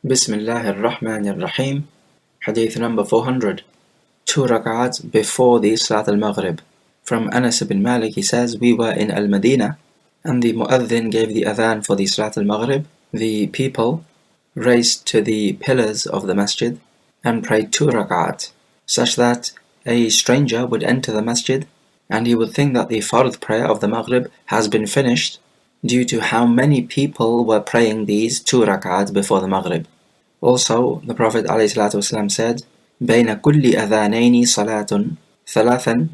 Bismillahir Rahmanir Rahim. Hadith number 400. 2 rak'ats before the Salat al-Maghrib. From Anas ibn Malik, he says, we were in Al-Madinah and the Mu'adhin gave the adhan for the Salat al-Maghrib. The people raced to the pillars of the masjid and prayed 2 rak'at, such that a stranger would enter the masjid and he would think that the fard prayer of the Maghrib has been finished due to how many people were praying these 2 rak'at before the Maghrib. Also, the Prophet ﷺ said, بين كل أذانين صلاة ثلاثا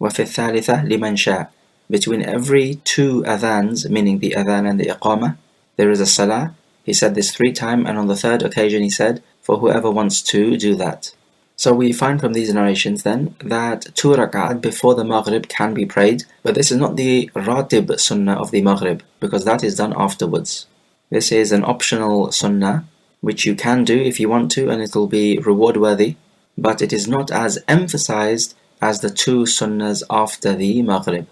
وفي الثالثة لمن شاء. Between every 2 adhans, meaning the adhan and the iqamah, there is a salah. He said this 3 times, and on the 3rd occasion he said, for whoever wants to do that. So we find from these narrations then that 2 rak'at before the Maghrib can be prayed, but this is not the ratib sunnah of the Maghrib, because that is done afterwards. This is an optional sunnah, which you can do if you want to, and it will be reward worthy, but it is not as emphasized as the 2 sunnahs after the Maghrib.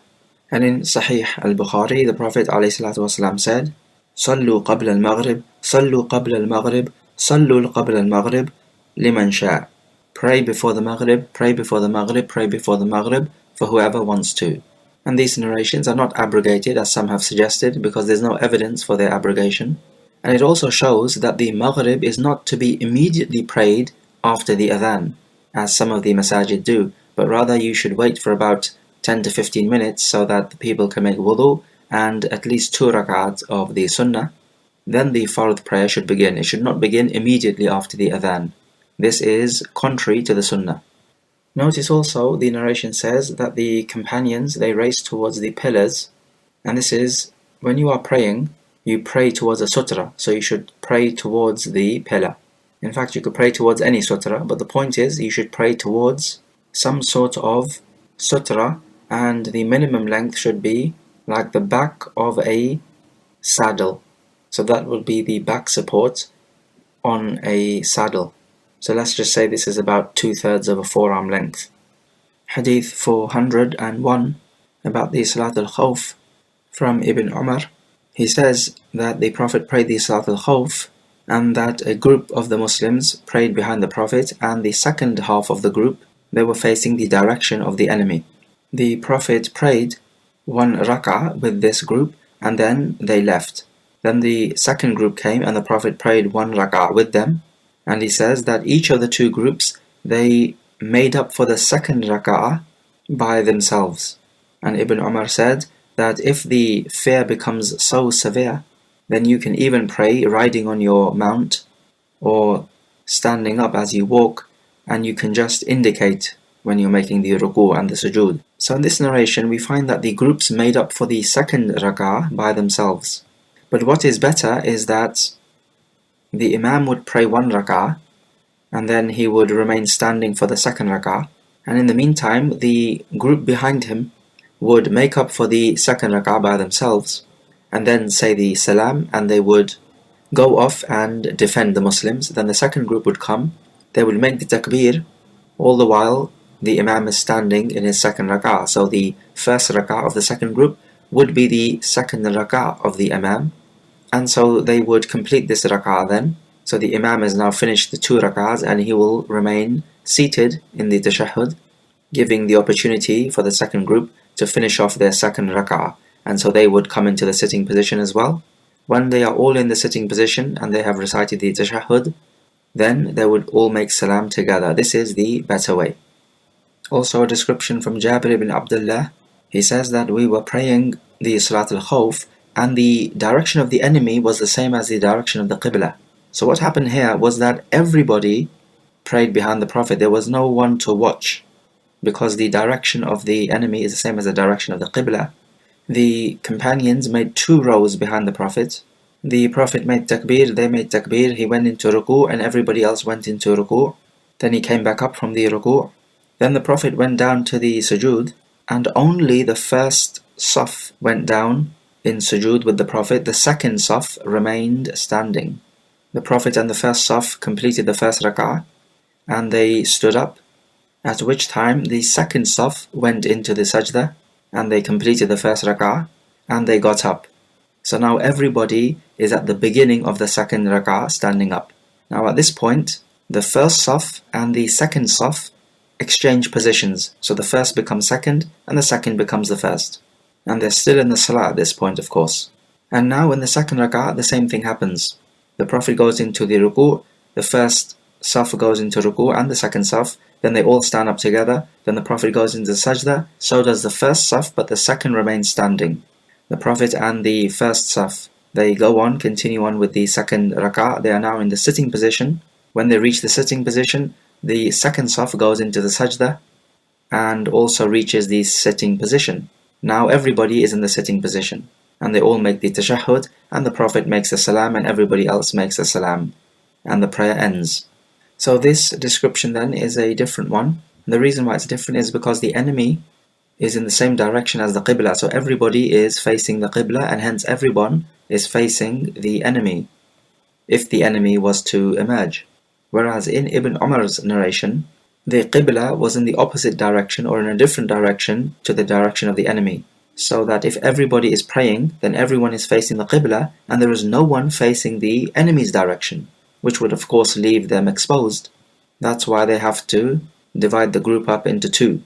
And in Sahih al-Bukhari, the Prophet ﷺ said, صلوا قبل المغرب صلوا قبل المغرب صلوا قبل المغرب لمن شاء. Pray before the Maghrib, pray before the Maghrib, pray before the Maghrib, for whoever wants to. And these narrations are not abrogated as some have suggested, because there's no evidence for their abrogation. And it also shows that the Maghrib is not to be immediately prayed after the adhan, as some of the masajid do, but rather you should wait for about 10 to 15 minutes so that the people can make wudu and at least 2 rak'at of the sunnah. Then the fard prayer should begin. It should not begin immediately after the adhan. This is contrary to the sunnah. Notice also the narration says that the companions, they raced towards the pillars, and this is when you are praying, you pray towards a sutra, so you should pray towards the pillar. In fact, you could pray towards any sutra, but the point is you should pray towards some sort of sutra, and the minimum length should be like the back of a saddle. So that would be the back support on a saddle. So let's just say this is about 2/3 of a forearm length. Hadith 401 about the Salat al-Khawf from Ibn Umar. He says that the Prophet prayed the Salat al-Khawf and that a group of the Muslims prayed behind the Prophet, and the second half of the group, they were facing the direction of the enemy. The Prophet prayed 1 rak'ah with this group and then they left. Then the second group came and the Prophet prayed 1 rak'ah with them. And he says that each of the 2 groups, they made up for the second rak'ah by themselves. And Ibn Umar said that if the fear becomes so severe, then you can even pray riding on your mount or standing up as you walk, and you can just indicate when you're making the ruku' and the sujood. So in this narration, we find that the groups made up for the second rak'ah by themselves. But what is better is that the Imam would pray 1 rak'ah and then he would remain standing for the second rak'ah, and in the meantime the group behind him would make up for the second rak'ah by themselves and then say the salam, and they would go off and defend the Muslims. Then the second group would come, they would make the takbir, all the while the Imam is standing in his second rak'ah. So the first rak'ah of the second group would be the second rak'ah of the Imam. And so they would complete this rak'ah then. So the Imam has now finished the 2 rak'ahs and he will remain seated in the tashahhud, giving the opportunity for the second group to finish off their second rak'ah. And so they would come into the sitting position as well. When they are all in the sitting position and they have recited the tashahhud, then they would all make salam together. This is the better way. Also a description from Jabir ibn Abdullah. He says that we were praying the Salat al-Khawf and the direction of the enemy was the same as the direction of the Qibla. So what happened here was that everybody prayed behind the Prophet. There was no one to watch, because the direction of the enemy is the same as the direction of the Qibla. The companions made 2 rows behind the Prophet. The Prophet made takbir, they made takbir, he went into ruku' and everybody else went into ruku'. Then he came back up from the ruku'. Then the Prophet went down to the sujood, and only the first saf went down in sujood with the Prophet. The second saf remained standing. The Prophet and the first saf completed the first rak'ah and they stood up, at which time the second saf went into the sajda and they completed the first rak'ah and they got up. So now everybody is at the beginning of the second rak'ah standing up. Now at this point, the first saf and the second saf exchange positions. So the first becomes second and the second becomes the first. And they're still in the Salah at this point, of course. And now in the second rak'ah, the same thing happens. The Prophet goes into the ruku', the first saf goes into ruku' and the second saf, then they all stand up together, then the Prophet goes into sajda, so does the first saf, but the second remains standing. The Prophet and the first saf, they go on, continue on with the second rak'ah. They are now in the sitting position. When they reach the sitting position, the second saf goes into the sajda and also reaches the sitting position. Now everybody is in the sitting position, and they all make the tashahhud, and the Prophet makes the salam, and everybody else makes the salam, and the prayer ends. So this description then is a different one. And the reason why it's different is because the enemy is in the same direction as the qibla, so everybody is facing the qibla, and hence everyone is facing the enemy, if the enemy was to emerge. Whereas in Ibn Umar's narration, the qibla was in the opposite direction, or in a different direction to the direction of the enemy. So that if everybody is praying, then everyone is facing the qibla, and there is no one facing the enemy's direction, which would of course leave them exposed. That's why they have to divide the group up into two.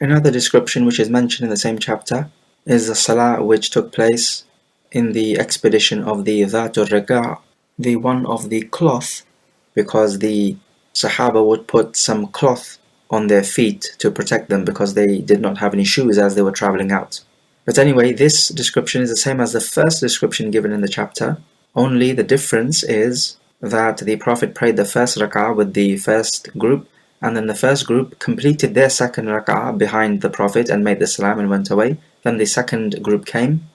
Another description which is mentioned in the same chapter is the Salah which took place in the expedition of the Dhatul Riqa', the one of the cloth, because the Sahaba would put some cloth on their feet to protect them because they did not have any shoes as they were traveling out. But anyway, this description is the same as the first description given in the chapter, only the difference is that the Prophet prayed the first rak'ah with the first group, and then the first group completed their second rak'ah behind the Prophet and made the salam and went away. Then the second group came,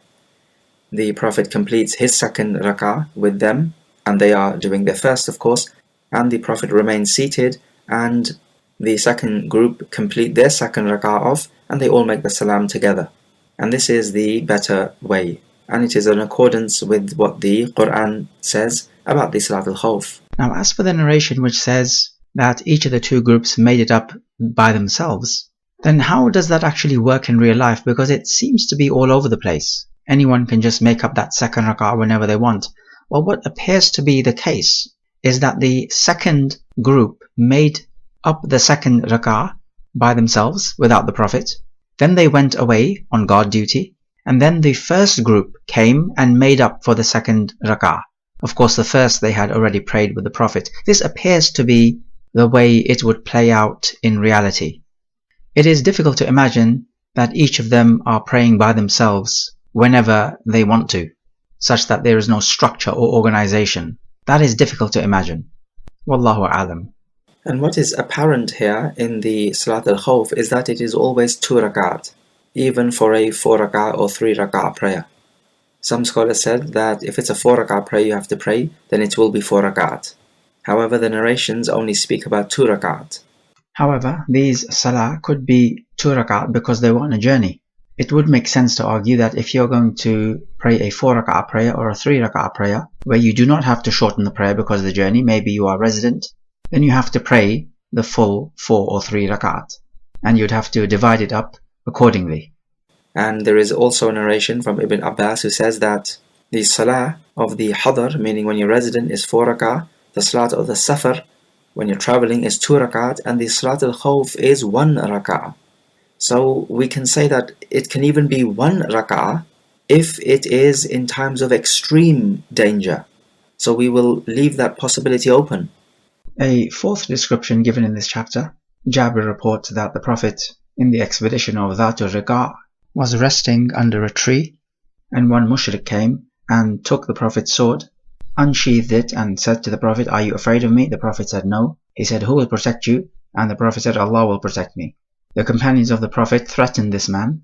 the Prophet completes his second rak'ah with them, and they are doing their first of course, and the Prophet remains seated, and the second group complete their second rak'ah off, and they all make the salam together. And this is the better way, and it is in accordance with what the Quran says about the Salat al-Khawf. Now as for the narration which says that each of the two groups made it up by themselves, then how does that actually work in real life? Because it seems to be all over the place. Anyone can just make up that second rak'ah whenever they want. Well, what appears to be the case is that the second group made up the second rak'ah by themselves without the Prophet. Then they went away on guard duty, and then the first group came and made up for the second rak'ah. Of course, the first they had already prayed with the Prophet. This appears to be the way it would play out in reality. It is difficult to imagine that each of them are praying by themselves whenever they want to, such that there is no structure or organization. That is difficult to imagine. Wallahu a'lam. And what is apparent here in the Salat al-Khawf is that it is always 2 rak'at, even for a 4 rak'ah or 3 rak'ah prayer. Some scholars said that if it's a 4 rak'ah prayer you have to pray, then it will be 4 rak'at. However, the narrations only speak about 2 rak'at. However, these salah could be 2 rak'at because they were on a journey. It would make sense to argue that if you're going to pray a 4 rak'ah prayer or a 3 rak'ah prayer, where you do not have to shorten the prayer because of the journey, maybe you are resident, then you have to pray the full 4 or 3 rak'at, and you'd have to divide it up accordingly. And there is also a narration from Ibn Abbas who says that the salah of the hadar, meaning when you're resident, is 4 rak'ah, the salat of the safar, when you're traveling, is 2 rak'at, and the salat al-khawf is 1 rak'ah. So we can say that it can even be 1 rak'ah if it is in times of extreme danger. So we will leave that possibility open. A fourth description given in this chapter, Jabir reports that the Prophet in the expedition of Dhatul Riqa' was resting under a tree, and one mushrik came and took the Prophet's sword, unsheathed it, and said to the Prophet, "Are you afraid of me?" The Prophet said, "No." He said, "Who will protect you?" And the Prophet said, "Allah will protect me." The companions of the Prophet threatened this man,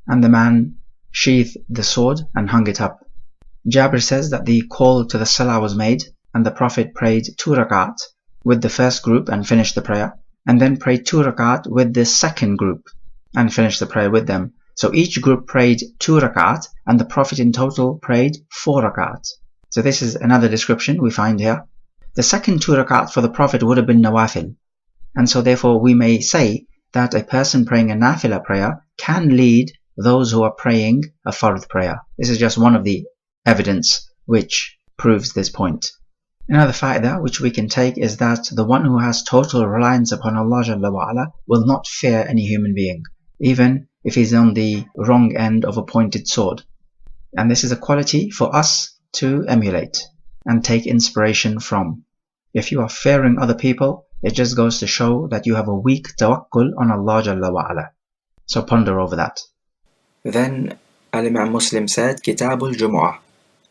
and the man sheathed the sword and hung it up. Jabir says that the call to the Salah was made, and the Prophet prayed 2 rak'at with the first group and finished the prayer, and then prayed 2 rak'at with the second group and finished the prayer with them. So each group prayed 2 rak'at, and the Prophet in total prayed 4 rak'at. So this is another description we find here. The second 2 rak'at for the Prophet would have been nawafil, and so therefore we may say that a person praying a nafila prayer can lead those who are praying a fard prayer. This is just one of the evidence which proves this point. Another fa'idah which we can take is that the one who has total reliance upon Allah Jalla wa Ala will not fear any human being, even if he's on the wrong end of a pointed sword. And this is a quality for us to emulate and take inspiration from. If you are fearing other people, it just goes to show that you have a weak tawakkul on Allah Jalla wa Ala. So ponder over that. Then Imam Muslim said, Kitabul Jumu'ah.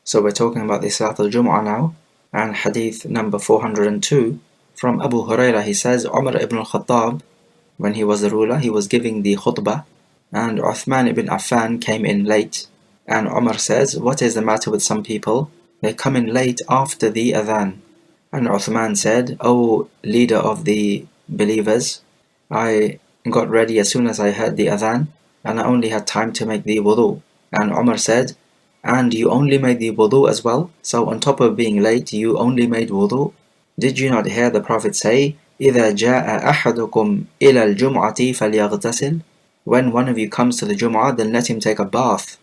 So we're talking about the Salat al-Jumu'ah now, and hadith number 402 from Abu Hurairah. He says, Umar ibn al-Khattab, when he was the ruler, he was giving the khutbah, and Uthman ibn Affan came in late. And Umar says, what is the matter with some people? They come in late after the adhan. And Uthman said, O leader of the believers, I got ready as soon as I heard the adhan, and I only had time to make the wudu. And Umar said, and you only made the wudu as well? So on top of being late, you only made wudu? Did you not hear the Prophet say, إِذَا جَاءَ أَحَدُكُمْ إِلَى الْجُمْعَةِ فَلْيَغْتَسِلْ? When one of you comes to the Jum'ah, then let him take a bath.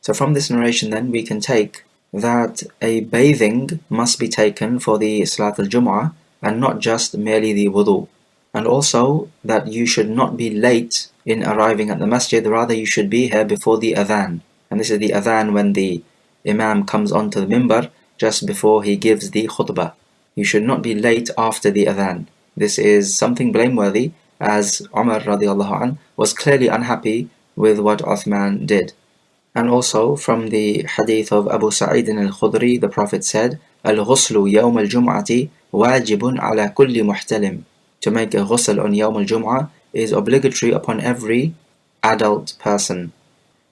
So from this narration then we can take that a bathing must be taken for the Salat al-Jum'ah and not just merely the wudu. And also that you should not be late in arriving at the masjid, rather you should be here before the adhan. And this is the adhan when the Imam comes onto the mimbar just before he gives the khutbah. You should not be late after the adhan. This is something blameworthy, as Umar radiallahu anh was clearly unhappy with what Uthman did. And also from the hadith of Abu Sa'id al-Khudri, the Prophet said, Al-ghuslu yawm al-jum'ati wajibun ala kulli muhtalim. To make a ghusl on yawm al-jum'ah is obligatory upon every adult person.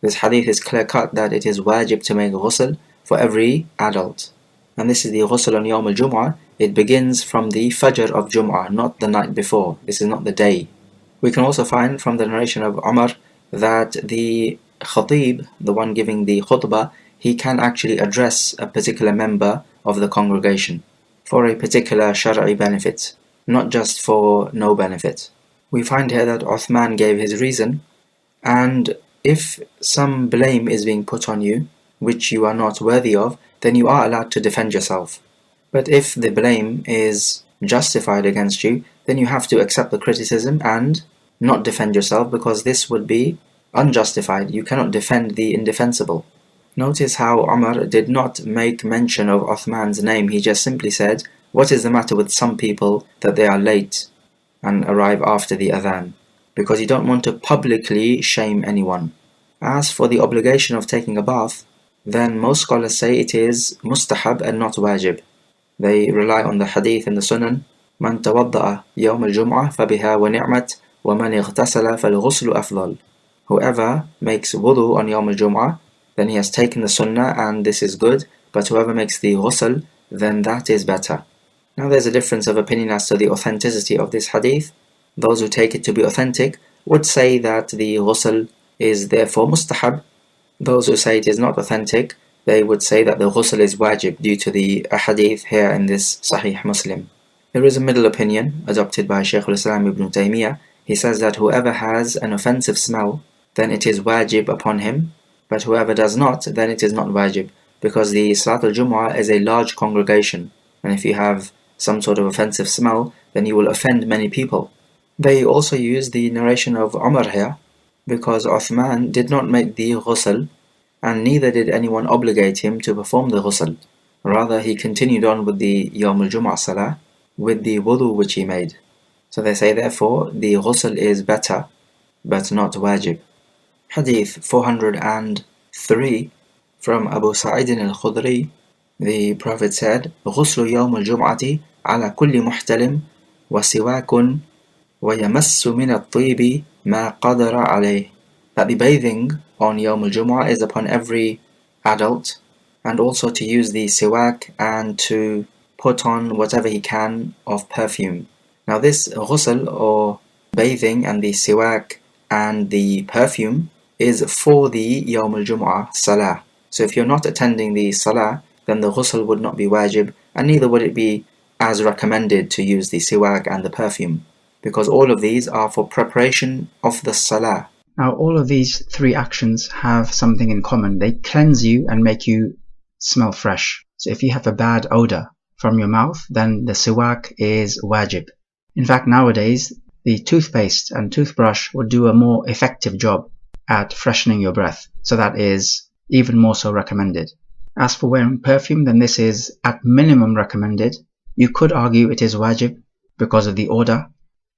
This hadith is clear cut that it is wajib to make ghusl for every adult. And this is the ghusl on yawm al-jum'ah. It begins from the fajr of Jum'ah, not the night before. This is not the day. We can also find from the narration of Umar that the khatib, the one giving the khutbah, he can actually address a particular member of the congregation for a particular shari'i benefit, not just for no benefit. We find here that Uthman gave his reason, and if some blame is being put on you, which you are not worthy of, then you are allowed to defend yourself. But if the blame is justified against you, then you have to accept the criticism and not defend yourself, because this would be unjustified. You cannot defend the indefensible. Notice how Umar did not make mention of Uthman's name. He just simply said, what is the matter with some people that they are late and arrive after the adhan? Because you don't want to publicly shame anyone. As for the obligation of taking a bath, then most scholars say it is mustahab and not wajib. They rely on the hadith in the Sunan, Man tawadda'a yawm al-jum'ah fabiha wa ni'mat wa man ightasala fal-ghuslu afdal. Whoever makes wudu on yawm al-jum'ah, then he has taken the sunnah and this is good, but whoever makes the ghusl, then that is better. Now there's a difference of opinion as to the authenticity of this hadith. Those who take it to be authentic would say that the ghusl is therefore mustahab. Those who say it is not authentic, they would say that the ghusl is wajib due to the hadith here in this Sahih Muslim. There is a middle opinion adopted by Shaykh al-Islam ibn Taymiyyah. He says that whoever has an offensive smell, then it is wajib upon him, but whoever does not, then it is not wajib, because the Salat al-Jumu'ah is a large congregation, and if you have some sort of offensive smell, then you will offend many people. They also use the narration of Umar here, because Uthman did not make the ghusl, and neither did anyone obligate him to perform the ghusl. Rather, he continued on with the Yawm al-Jum'ah Salah, with the wudu which he made. So they say therefore, the ghusl is better, but not wajib. Hadith 403 from Abu Sa'id al-Khudri, the Prophet said, غُسْلُ يَوْمِ الْجُمْعَةِ عَلَى كُلِّ مُحْتَلِمٍ وَسِوَاكٌ وَيَمَسُّ مِنَ الطِّيبِ مَا قَدَرَ عَلَيْهِ. That the bathing on Yawm al-Jumu'ah is upon every adult, and also to use the siwak and to put on whatever he can of perfume. Now this ghusl or bathing and the siwak and the perfume is for the Yawm al-Jumu'ah Salah. So if you're not attending the Salah, then the ghusl would not be wajib, and neither would it be as recommended to use the siwak and the perfume, because all of these are for preparation of the Salah. Now all of these three actions have something in common. They cleanse you and make you smell fresh. So if you have a bad odor, from your mouth, then the siwak is wajib. In fact, nowadays, the toothpaste and toothbrush would do a more effective job at freshening your breath, so that is even more so recommended. As for wearing perfume, then this is at minimum recommended. You could argue it is wajib because of the order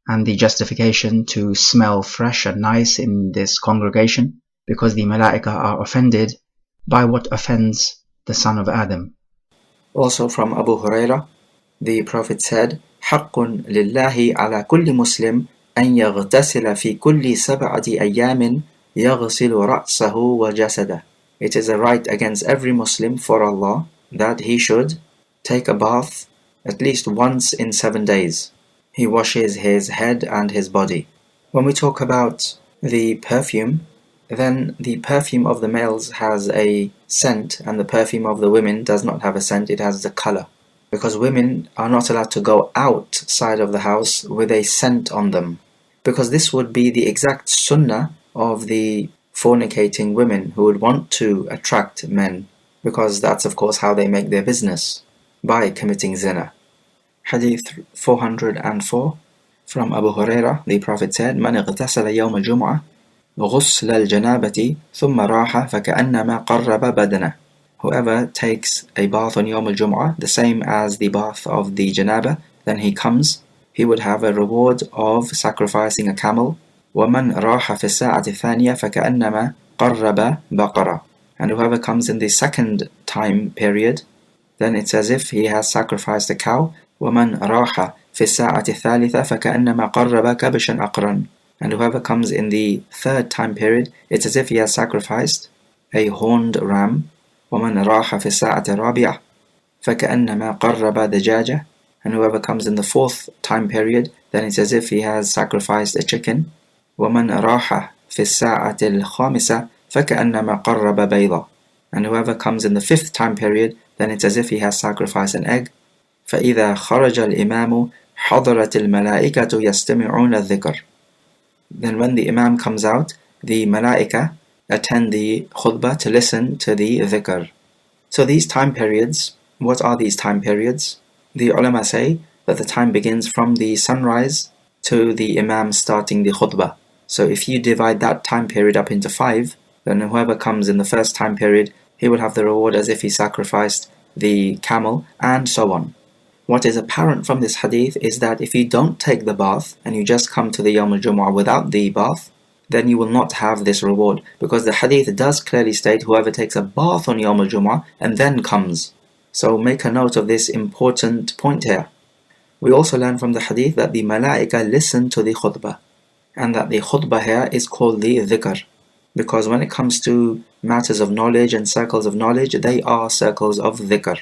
and the justification to smell fresh and nice in this congregation, because the malaika are offended by what offends the son of Adam. Also from Abu Hurairah, the Prophet said, حق لله على كل مسلم أن يغتسل في كل 7 أيام يغسل رأسه وجسده. It is a right against every Muslim for Allah that he should take a bath at least once in 7 days. He washes his head and his body. When we talk about the perfume, then the perfume of the males has a scent and the perfume of the women does not have a scent, it has a color. Because women are not allowed to go outside of the house with a scent on them. Because this would be the exact sunnah of the fornicating women who would want to attract men. Because that's of course how they make their business, by committing zina. Hadith 404 from Abu Hurairah, the Prophet said, من اغتسل يوم الجمعة غسل الجنابة ثم راح فكأنما قرب بدنه. Whoever takes a bath on Yawm al-Jum'ah, the same as the bath of the Janaba, then he comes, he would have a reward of sacrificing a camel. وَمَنْ رَاحَ فِي السَّاعَةِ الثَّانِيَةِ فَكَأَنَّمَا قَرَّبَ بَقَرَةً. And whoever comes in the second time period, then it's as if he has sacrificed a cow. وَمَنْ رَاحَ فِي السَّاعَةِ الثَّالِثَةِ فَكَأَنَّمَا قَرَّبَ كَبْشًا أَقْرًا. And whoever comes in the third time period, it's as if he has sacrificed a horned ram. وَمَنْ رَاحَ فِي السَّاعَةِ الرَّابِعَةِ فَكَأَنَّمَا قَرَّبَ دَجَاجَةً. And whoever comes in the fourth time period, then it's as if he has sacrificed a chicken. وَمَنْ رَاحَ فِي السَّاعَةِ الْخَامِسَةِ فَكَأَنَّمَا قَرَّبَ بَيْضًا. And whoever comes in the fifth time period, then it's as if he has sacrificed an egg. فَإِذَا خَرَجَ الْإِمَامُ حَضَرَتِ الْمَلَائِكَةُ يَسْتَمِعُونَ الذِّكْرَ. Then when the Imam comes out, the malaika attend the khutbah to listen to the dhikr. So these time periods, what are these time periods? The ulama say that the time begins from the sunrise to the Imam starting the khutbah. So if you divide that time period up into 5, then whoever comes in the first time period, he will have the reward as if he sacrificed the camel, and so on. What is apparent from this hadith is that if you don't take the bath and you just come to the Yawm al-Jumu'ah without the bath, then you will not have this reward, because the hadith does clearly state whoever takes a bath on Yawm al-Jumu'ah and then comes. So make a note of this important point here. We also learn from the hadith that the malaika listen to the khutbah, and that the khutbah here is called the dhikr, because when it comes to matters of knowledge and circles of knowledge, they are circles of dhikr.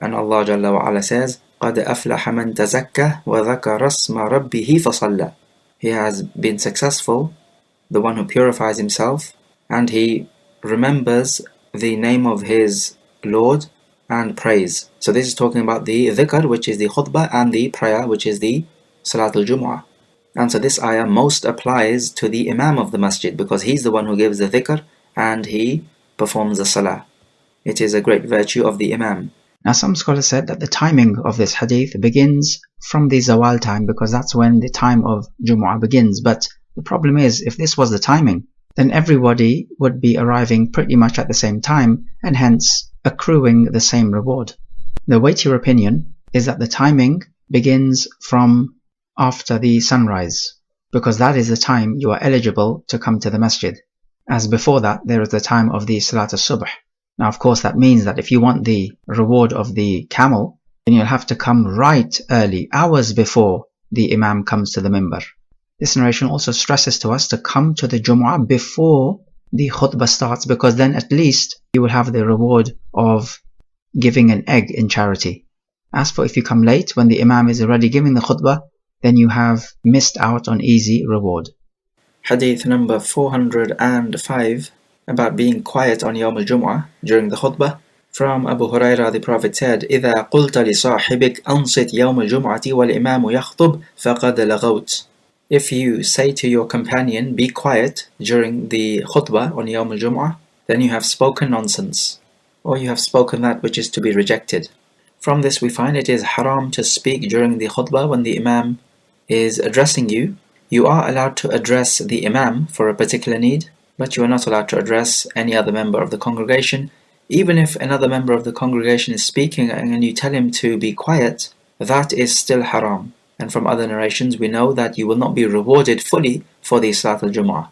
And Allah Jalla wa Ala says, قَدْ أَفْلَحَ مَنْ تَزَكَّى وَذَكَرَ اسْمَ رَبِّهِ فَصَلَّى. He has been successful, the one who purifies himself, and he remembers the name of his Lord and prays. So this is talking about the dhikr, which is the khutbah, and the prayer, which is the Salatul Jumu'ah. And so this ayah most applies to the Imam of the masjid, because he's the one who gives the dhikr and he performs the Salah. It is a great virtue of the Imam. Now some scholars said that the timing of this hadith begins from the Zawal time, because that's when the time of Jumu'ah begins. But the problem is, if this was the timing, then everybody would be arriving pretty much at the same time, and hence accruing the same reward. The weightier opinion is that the timing begins from after the sunrise, because that is the time you are eligible to come to the masjid. As before that, there is the time of the Salat al-Subh. Now of course that means that if you want the reward of the camel, then you'll have to come right early, hours before the Imam comes to the mimbar. This narration also stresses to us to come to the Jumu'ah before the khutbah starts, because then at least you will have the reward of giving an egg in charity. As for if you come late when the Imam is already giving the khutbah, then you have missed out on easy reward. Hadith number 405, about being quiet on Yawm al-Jumu'ah during the khutbah. From Abu Hurairah, the Prophet said, إِذَا قُلْتَ لِصَاحِبِكَ أَنصِتْ يَوْمَ الْجُمْعَةِ وَالْإِمَامُ يَخْطُبْ فَقَدْ لَغَوْتَ. If you say to your companion, be quiet during the khutbah on Yawm al-Jumu'ah, then you have spoken nonsense, or you have spoken that which is to be rejected. From this we find it is haram to speak during the khutbah when the Imam is addressing you. You are allowed to address the Imam for a particular need, but you are not allowed to address any other member of the congregation. Even if another member of the congregation is speaking and you tell him to be quiet, that is still haram. And from other narrations we know that you will not be rewarded fully for the Salat al-Jumu'ah.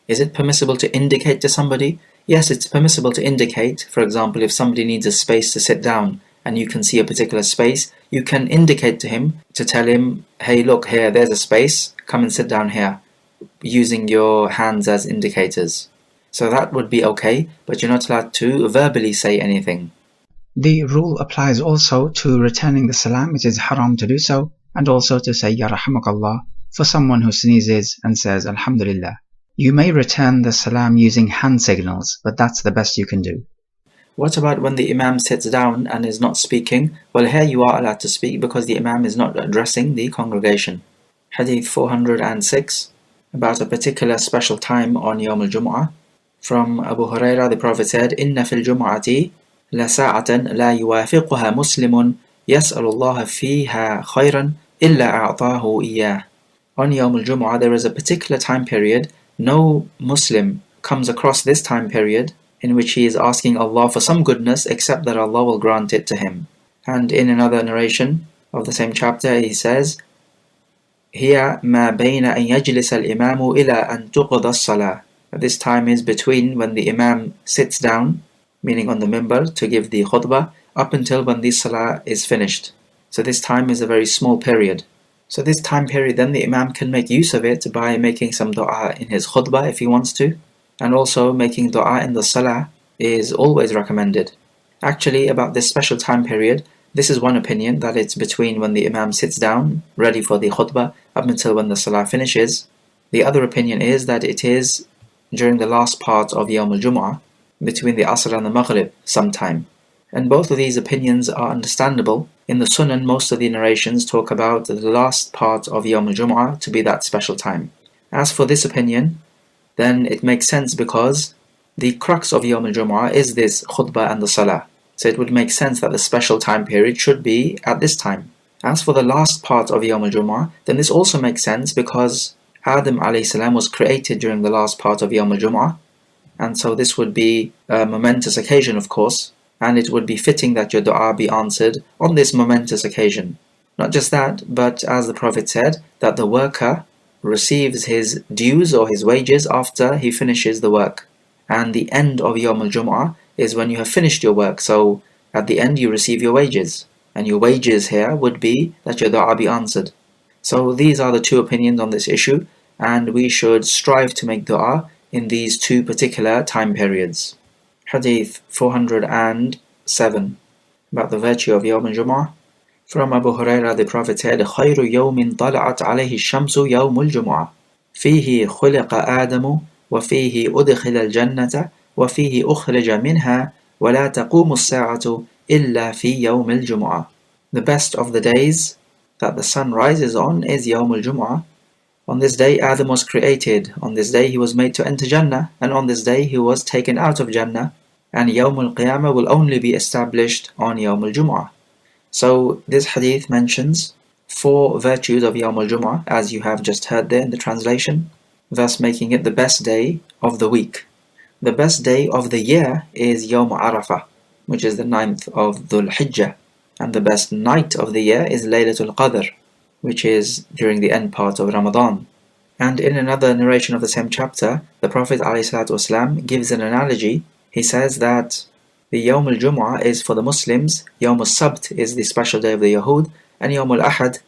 Is it permissible to indicate to somebody? Yes, it's permissible to indicate. For example, if somebody needs a space to sit down and you can see a particular space, you can indicate to him to tell him, hey, look here, there's a space, come and sit down here, using your hands as indicators. So that would be okay, but you're not allowed to verbally say anything. The rule applies also to returning the salam. It is haram to do so, and also to say Ya Rahmakallah for someone who sneezes and says Alhamdulillah. You may return the salam using hand signals, but that's the best you can do. What about when the Imam sits down and is not speaking? Well, here you are allowed to speak because the Imam is not addressing the congregation. Hadith 406, about a particular special time on Yamaljuma. From Abu Hurairah, the Prophet said, إِنَّ فِي الْجُمْعَةِ لَسَاعَةً لَا يُوَافِقُهَا مُسْلِمٌ يَسْأَلُ اللَّهَ فِيهَا خَيْرًا إِلَّا أَعْطَاهُ إِيَّاهُ. On Yawm al-Jumu'ah there is a particular time period. No Muslim comes across this time period in which he is asking Allah for some goodness except that Allah will grant it to him. And in another narration of the same chapter he says, هِيَ مَا بَيْنَ أَن يَجْلِسَ الْإِمَامُ إِلَىٰ أَن تُقْضَى الصَّلَاةِ. This time is between when the Imam sits down, meaning on the mimbar, to give the khutbah, up until when the Salah is finished. So this time is a very small period. So this time period then the Imam can make use of it by making some dua in his khutbah if he wants to, and also making dua in the Salah is always recommended. Actually, about this special time period, this is one opinion, that it's between when the Imam sits down, ready for the khutbah, up until when the Salah finishes. The other opinion is that it is during the last part of Yawm al-Jumu'ah, between the Asr and the Maghrib sometime. And both of these opinions are understandable. In the Sunan, most of the narrations talk about the last part of Yawm al-Jumu'ah to be that special time. As for this opinion, then it makes sense because the crux of Yawm al-Jumu'ah is this khutbah and the Salah. So it would make sense that the special time period should be at this time. As for the last part of Yawm al-Jumu'ah, then this also makes sense because Adam alayhi salam was created during the last part of Yawm al-Jumu'ah, and so this would be a momentous occasion, of course, and it would be fitting that your dua be answered on this momentous occasion. Not just that, but as the Prophet said, that the worker receives his dues or his wages after he finishes the work. And the end of Yawm al-Jumu'ah is when you have finished your work, so at the end you receive your wages. And your wages here would be that your dua be answered. So these are the two opinions on this issue, and we should strive to make dua in these two particular time periods. Hadith 407, about the virtue of Yawm al-Jumu'ah. From Abu Hurairah, the Prophet said, خَيْرُ يَوْمٍ طَلَعَتْ عَلَيْهِ الشَّمْسُ يَوْمُ الْجُمُعَةِ فِيهِ خُلِقَ آدَمُ وَفِيهِ أُدْخِلَ الْجَنَّةَ وَفِيهِ أُخْرِجَ مِنْهَا وَلَا تَقُومُ السَّاعَةُ إِلَّا فِي يَوْمِ الْجُمُعَةِ. The best of the days that the sun rises on is Yawm al-Jumu'ah. On this day Adam was created, on this day he was made to enter Jannah, and on this day he was taken out of Jannah, and Yawm al-Qiyamah will only be established on Yawm al-Jumu'ah. So this hadith mentions 4 virtues of Yawm al-Jumu'ah, as you have just heard there in the translation, thus making it the best day of the week. The best day of the year is Yawm Arafah, which is the 9th of Dhul Hijjah, and the best night of the year is Laylatul Qadr, which is during the end part of Ramadan. And in another narration of the same chapter, the Prophet ﷺ gives an analogy. He says that the Yawm al-Jumu'ah is for the Muslims, Yawm al-Sabt is the special day of the Yahud, and Yawm al-Ahad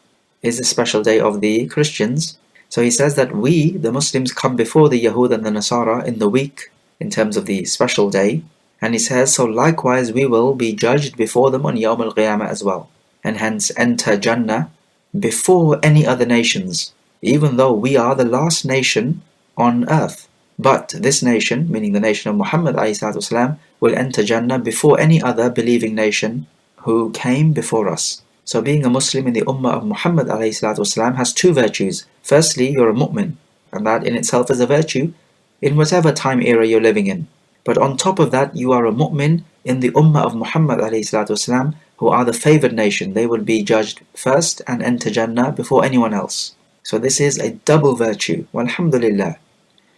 is the special day of the Christians. So he says that we, the Muslims, come before the Yahud and the Nasara in the week, in terms of the special day. And he says, so likewise we will be judged before them on Yawm al-Qiyamah as well, and hence enter Jannah before any other nations, even though we are the last nation on earth. But this nation, meaning the nation of Muhammad ﷺ, will enter Jannah before any other believing nation who came before us. So being a Muslim in the Ummah of Muhammad ﷺ has 2 virtues. Firstly, you're a mu'min, and that in itself is a virtue in whatever time era you're living in. But on top of that, you are a mu'min in the Ummah of Muhammad ﷺ who are the favored nation, they will be judged first and enter Jannah before anyone else. So this is a double virtue. Walhamdulillah.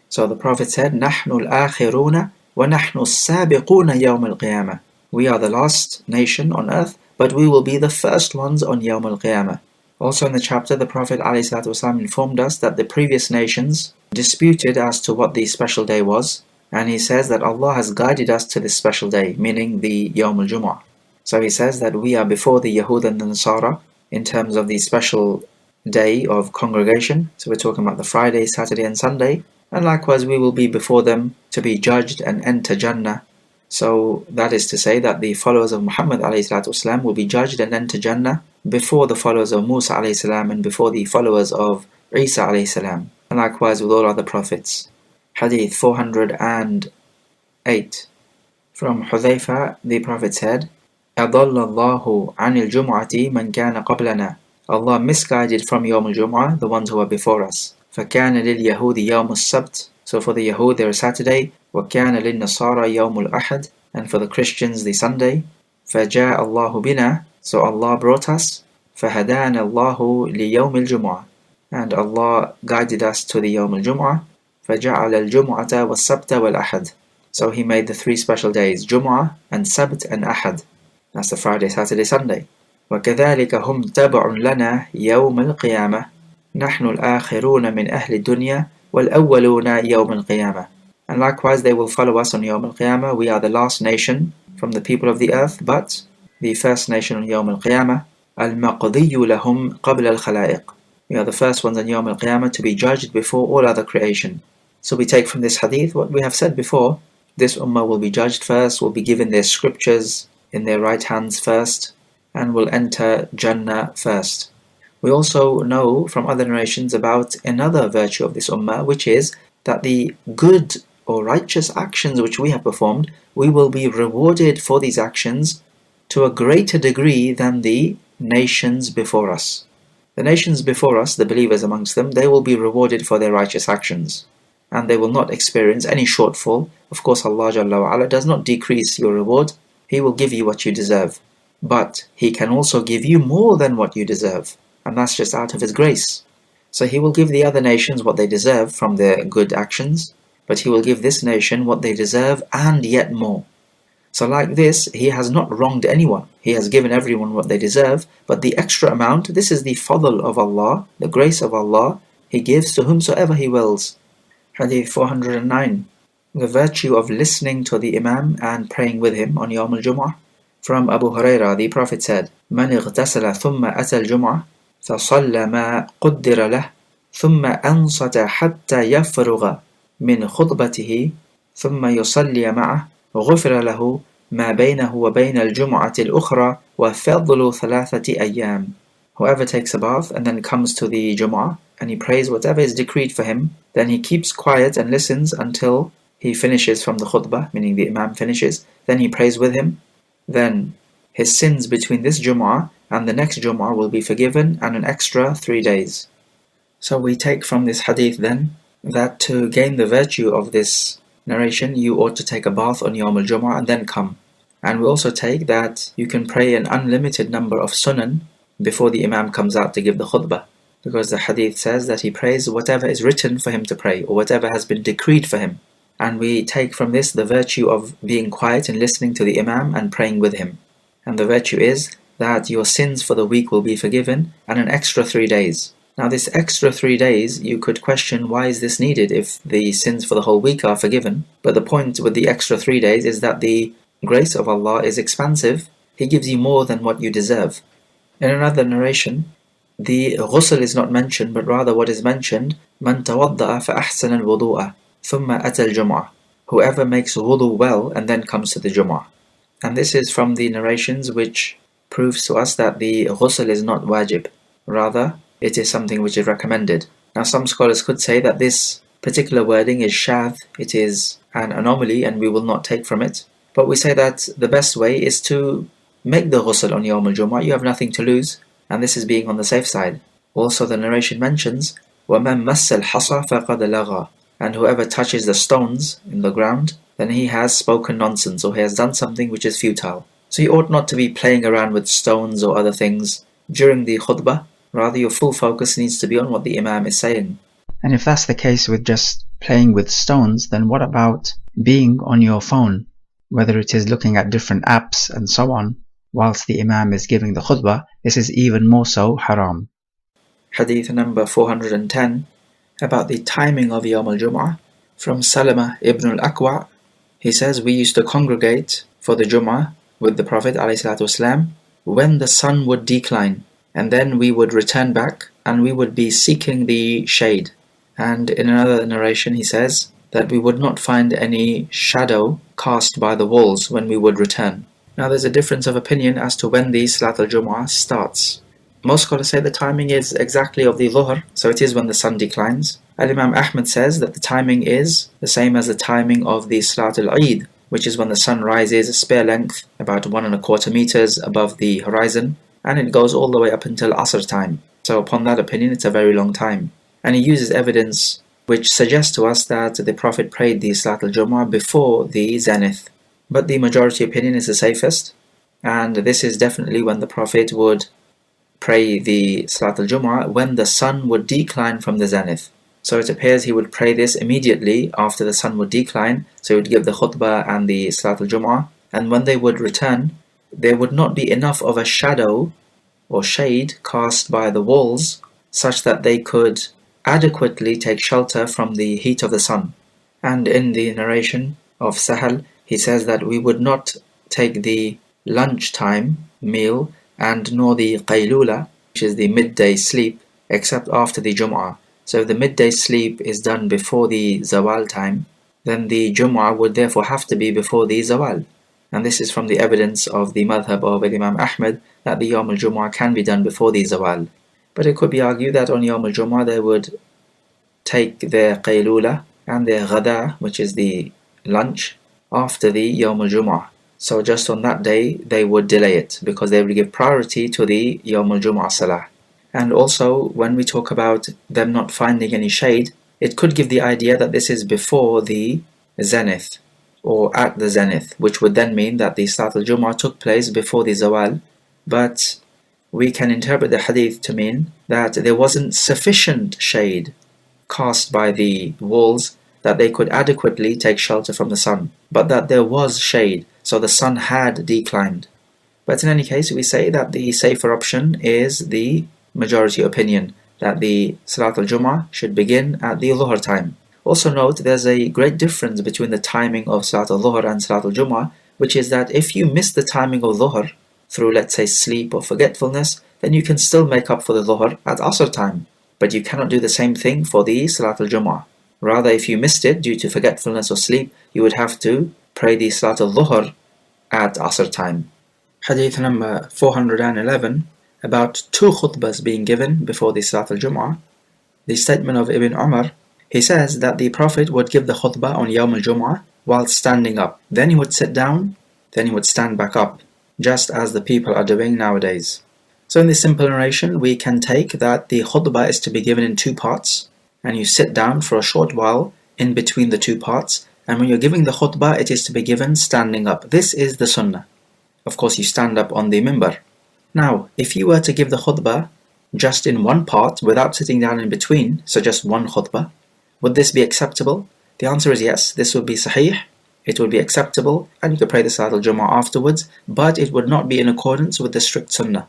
So the Prophet said, نَحْنُ الْآخِرُونَ وَنَحْنُ السَّابِقُونَ يَوْمَ الْقِيَامَةِ. We are the last nation on earth, but we will be the first ones on Yawm al-Qiyamah. Also in the chapter, the Prophet ﷺ informed us that the previous nations disputed as to what the special day was, and he says that Allah has guided us to this special day, meaning the Yamaljuma. So he says that we are before the Yahud and the Nasara in terms of the special day of congregation. So we're talking about the Friday, Saturday and Sunday. And likewise we will be before them to be judged and enter Jannah. So that is to say that the followers of Muhammad ﷺ will be judged and enter Jannah before the followers of Musa ﷺ and before the followers of Isa ﷺ. And likewise with all other prophets. Hadith 408. From Hudhayfa, the Prophet said, أَضَلَّ اللَّهُ عَنِ الْجُمْعَةِ مَنْ كَانَ قَبْلَنَا. Allah misguided from Yawm al-Jum'ah the ones who are before us. فَكَانَ لِلْيَهُودِ يَوْمُ السَّبْتِ. So for the Yahud there is Saturday. وَكَانَ لِلنَّصَارَى يَوْمُ الْأَحَدِ. And for the Christians the Sunday. فَجَاءَ اللَّهُ بِنَا. So Allah brought us. فَهَدَانَ اللَّهُ لِيَوْمِ الْجُمْعَةِ. And Allah guided us to the Yawm al-Jum'ah. فَجَعَلَ الْجُمْعَةَ وَالسَّبْتَ وَالْأَحَدِ. So He made the three special days, Jum'ah and Sabt and Ahad. That's the Friday, Saturday, Sunday. وَكَذَلِكَ هُمْ تَبَعٌ لَنَا يَوْمَ الْقِيَامَةِ. نَحْنُ الْآخِرُونَ مِنْ أَهْلِ الدُّنْيَا وَالْأَوَّلُونَ يَوْمَ الْقِيَامَةِ. And likewise they will follow us on Yawm al-Qiyamah. We are the last nation from the people of the earth, but the first nation on Yawm al-Qiyamah. الْمَقْضِيُّ لَهُمْ قَبْلَ الْخَلَائِقِ. We are the first ones on Yawm al-Qiyamah to be judged before all other creation. So we take from this hadith what we have said before. This ummah will be judged first, will be given their scriptures in their right hands first, and will enter Jannah first. We also know from other narrations about another virtue of this ummah, which is that the good or righteous actions which we have performed, we will be rewarded for these actions to a greater degree than the nations before us. The nations before us, the believers amongst them, they will be rewarded for their righteous actions, and they will not experience any shortfall. Of course, Allah Jalla wa Ala does not decrease your reward. He will give you what you deserve, but He can also give you more than what you deserve, and that's just out of His grace. So He will give the other nations what they deserve from their good actions, but He will give this nation what they deserve and yet more. So like this, He has not wronged anyone. He has given everyone what they deserve, but the extra amount, this is the fadl of Allah, the grace of Allah. He gives to whomsoever He wills. Hadith 409. The virtue of listening to the Imam and praying with him on Yawm al-Jum'ah. From Abu Hurairah, the Prophet said, مَنْ اغْتَسَلَ ثُمَّ أَتَى الْجُمْعَةِ فَصَلَّ مَا قُدِّرَ لَهُ ثُمَّ أَنْصَتَ حَتَّى يَفْرُغَ مِنْ خُطْبَتِهِ ثُمَّ يُصَلِّيَ مَعَهُ غُفِرَ لَهُ مَا بَيْنَهُ وَبَيْنَ الْجُمْعَةِ الْأُخْرَى وَفَضْلُ ثَلَاثَةِ أَيَّامٍ. Whoever takes a bath and then comes to the Jum'ah and he prays whatever is decreed for him, then he keeps quiet and listens until he finishes from the khutbah, meaning the Imam finishes, then he prays with him. Then his sins between this Jum'ah and the next Jum'ah will be forgiven, and an extra 3 days. So we take from this hadith then that to gain the virtue of this narration, you ought to take a bath on Yawm al-Jum'ah and then come. And we also take that you can pray an unlimited number of sunan before the Imam comes out to give the khutbah, because the hadith says that he prays whatever is written for him to pray, or whatever has been decreed for him. And we take from this the virtue of being quiet and listening to the Imam and praying with him. And the virtue is that your sins for the week will be forgiven, and an extra 3 days. Now this extra 3 days, you could question, why is this needed if the sins for the whole week are forgiven? But the point with the extra 3 days is that the grace of Allah is expansive. He gives you more than what you deserve. In another narration, the ghusl is not mentioned, but rather what is mentioned, مَنْ تَوَضَّأَ فَأَحْسَنَ الْوُضُوءَ ثُمَّ أَتَى الْجُمْعَةِ. Whoever makes wudu well and then comes to the Jum'ah. And this is from the narrations which proves to us that the ghusl is not wajib. Rather, it is something which is recommended. Now some scholars could say that this particular wording is shadh, it is an anomaly and we will not take from it. But we say that the best way is to make the ghusl on Yawm al-Jum'ah. You have nothing to lose, and this is being on the safe side. Also the narration mentions, وَمَنْ مَسَّ الْحَصَى فَقَدْ لَغَى. And whoever touches the stones in the ground, then he has spoken nonsense, or he has done something which is futile. So you ought not to be playing around with stones or other things during the khutbah. Rather, your full focus needs to be on what the Imam is saying. And if that's the case with just playing with stones, then what about being on your phone, whether it is looking at different apps and so on, whilst the Imam is giving the khutbah? This is even more so haram. Hadith number 410, about the timing of Yamaljuma, from Salaah ibn al-Aqwa. He says, we used to congregate for the Jum'ah with the Prophet ﷺ when the sun would decline, and then we would return back and we would be seeking the shade. And in another narration he says that we would not find any shadow cast by the walls when we would return. Now there's a difference of opinion as to when the Salat al-Jum'ah starts. Most scholars say the timing is exactly of the Dhuhr, so it is when the sun declines. Imam Ahmad says that the timing is the same as the timing of the Salat al-Eid, which is when the sun rises a spare length, about 1¼ meters above the horizon, and it goes all the way up until Asr time. So upon that opinion, it's a very long time. And he uses evidence which suggests to us that the Prophet prayed the Salat al-Jum'ah before the zenith. But the majority opinion is the safest, and this is definitely when the Prophet would pray the Salat al-Jum'ah when the sun would decline from the zenith. So it appears he would pray this immediately after the sun would decline, so he would give the khutbah and the Salat al-Jum'ah, and when they would return, there would not be enough of a shadow or shade cast by the walls such that they could adequately take shelter from the heat of the sun. And in the narration of Sahal, he says that we would not take the lunchtime meal and nor the qaylula, which is the midday sleep, except after the Jum'ah. So if the midday sleep is done before the Zawal time, then the Jum'ah would therefore have to be before the Zawal. And this is from the evidence of the madhab of Imam Ahmad that the Yawm al-Jum'ah can be done before the Zawal. But it could be argued that on Yawm al-Jum'ah they would take their qaylula and their ghada, which is the lunch, after the Yawm al-Jum'ah. So just on that day they would delay it, because they would give priority to the Yawm al-Jum'ah Salah. And also, when we talk about them not finding any shade, it could give the idea that this is before the zenith, or at the zenith, which would then mean that the Salat al-Jum'ah took place before the Zawal. But we can interpret the hadith to mean that there wasn't sufficient shade cast by the walls that they could adequately take shelter from the sun, but that there was shade, so the sun had declined. But in any case, we say that the safer option is the majority opinion, that the Salat al-Jum'ah should begin at the Dhuhr time. Also note, there's a great difference between the timing of Salat al-Dhuhr and Salat al-Jum'ah, which is that if you miss the timing of Dhuhr through, let's say, sleep or forgetfulness, then you can still make up for the Dhuhr at Asr time. But you cannot do the same thing for the Salat al-Jum'ah. Rather, if you missed it due to forgetfulness or sleep, you would have to pray the Salat al-Dhuhr at Asr time. Hadith number 411, about 2 khutbahs being given before the Salat al-Jum'ah. The statement of Ibn Umar, he says that the Prophet would give the khutbah on Yawm al-Jum'ah while standing up. Then he would sit down, then he would stand back up, just as the people are doing nowadays. So in this simple narration, we can take that the khutbah is to be given in 2 parts, and you sit down for a short while in between the 2 parts, and when you're giving the khutbah, it is to be given standing up. This is the sunnah. Of course, you stand up on the mimbar. Now, if you were to give the khutbah just in 1 part without sitting down in between, so just 1 khutbah, would this be acceptable? The answer is yes, this would be sahih, it would be acceptable, and you could pray the Salat al-Jum'ah afterwards, but it would not be in accordance with the strict sunnah.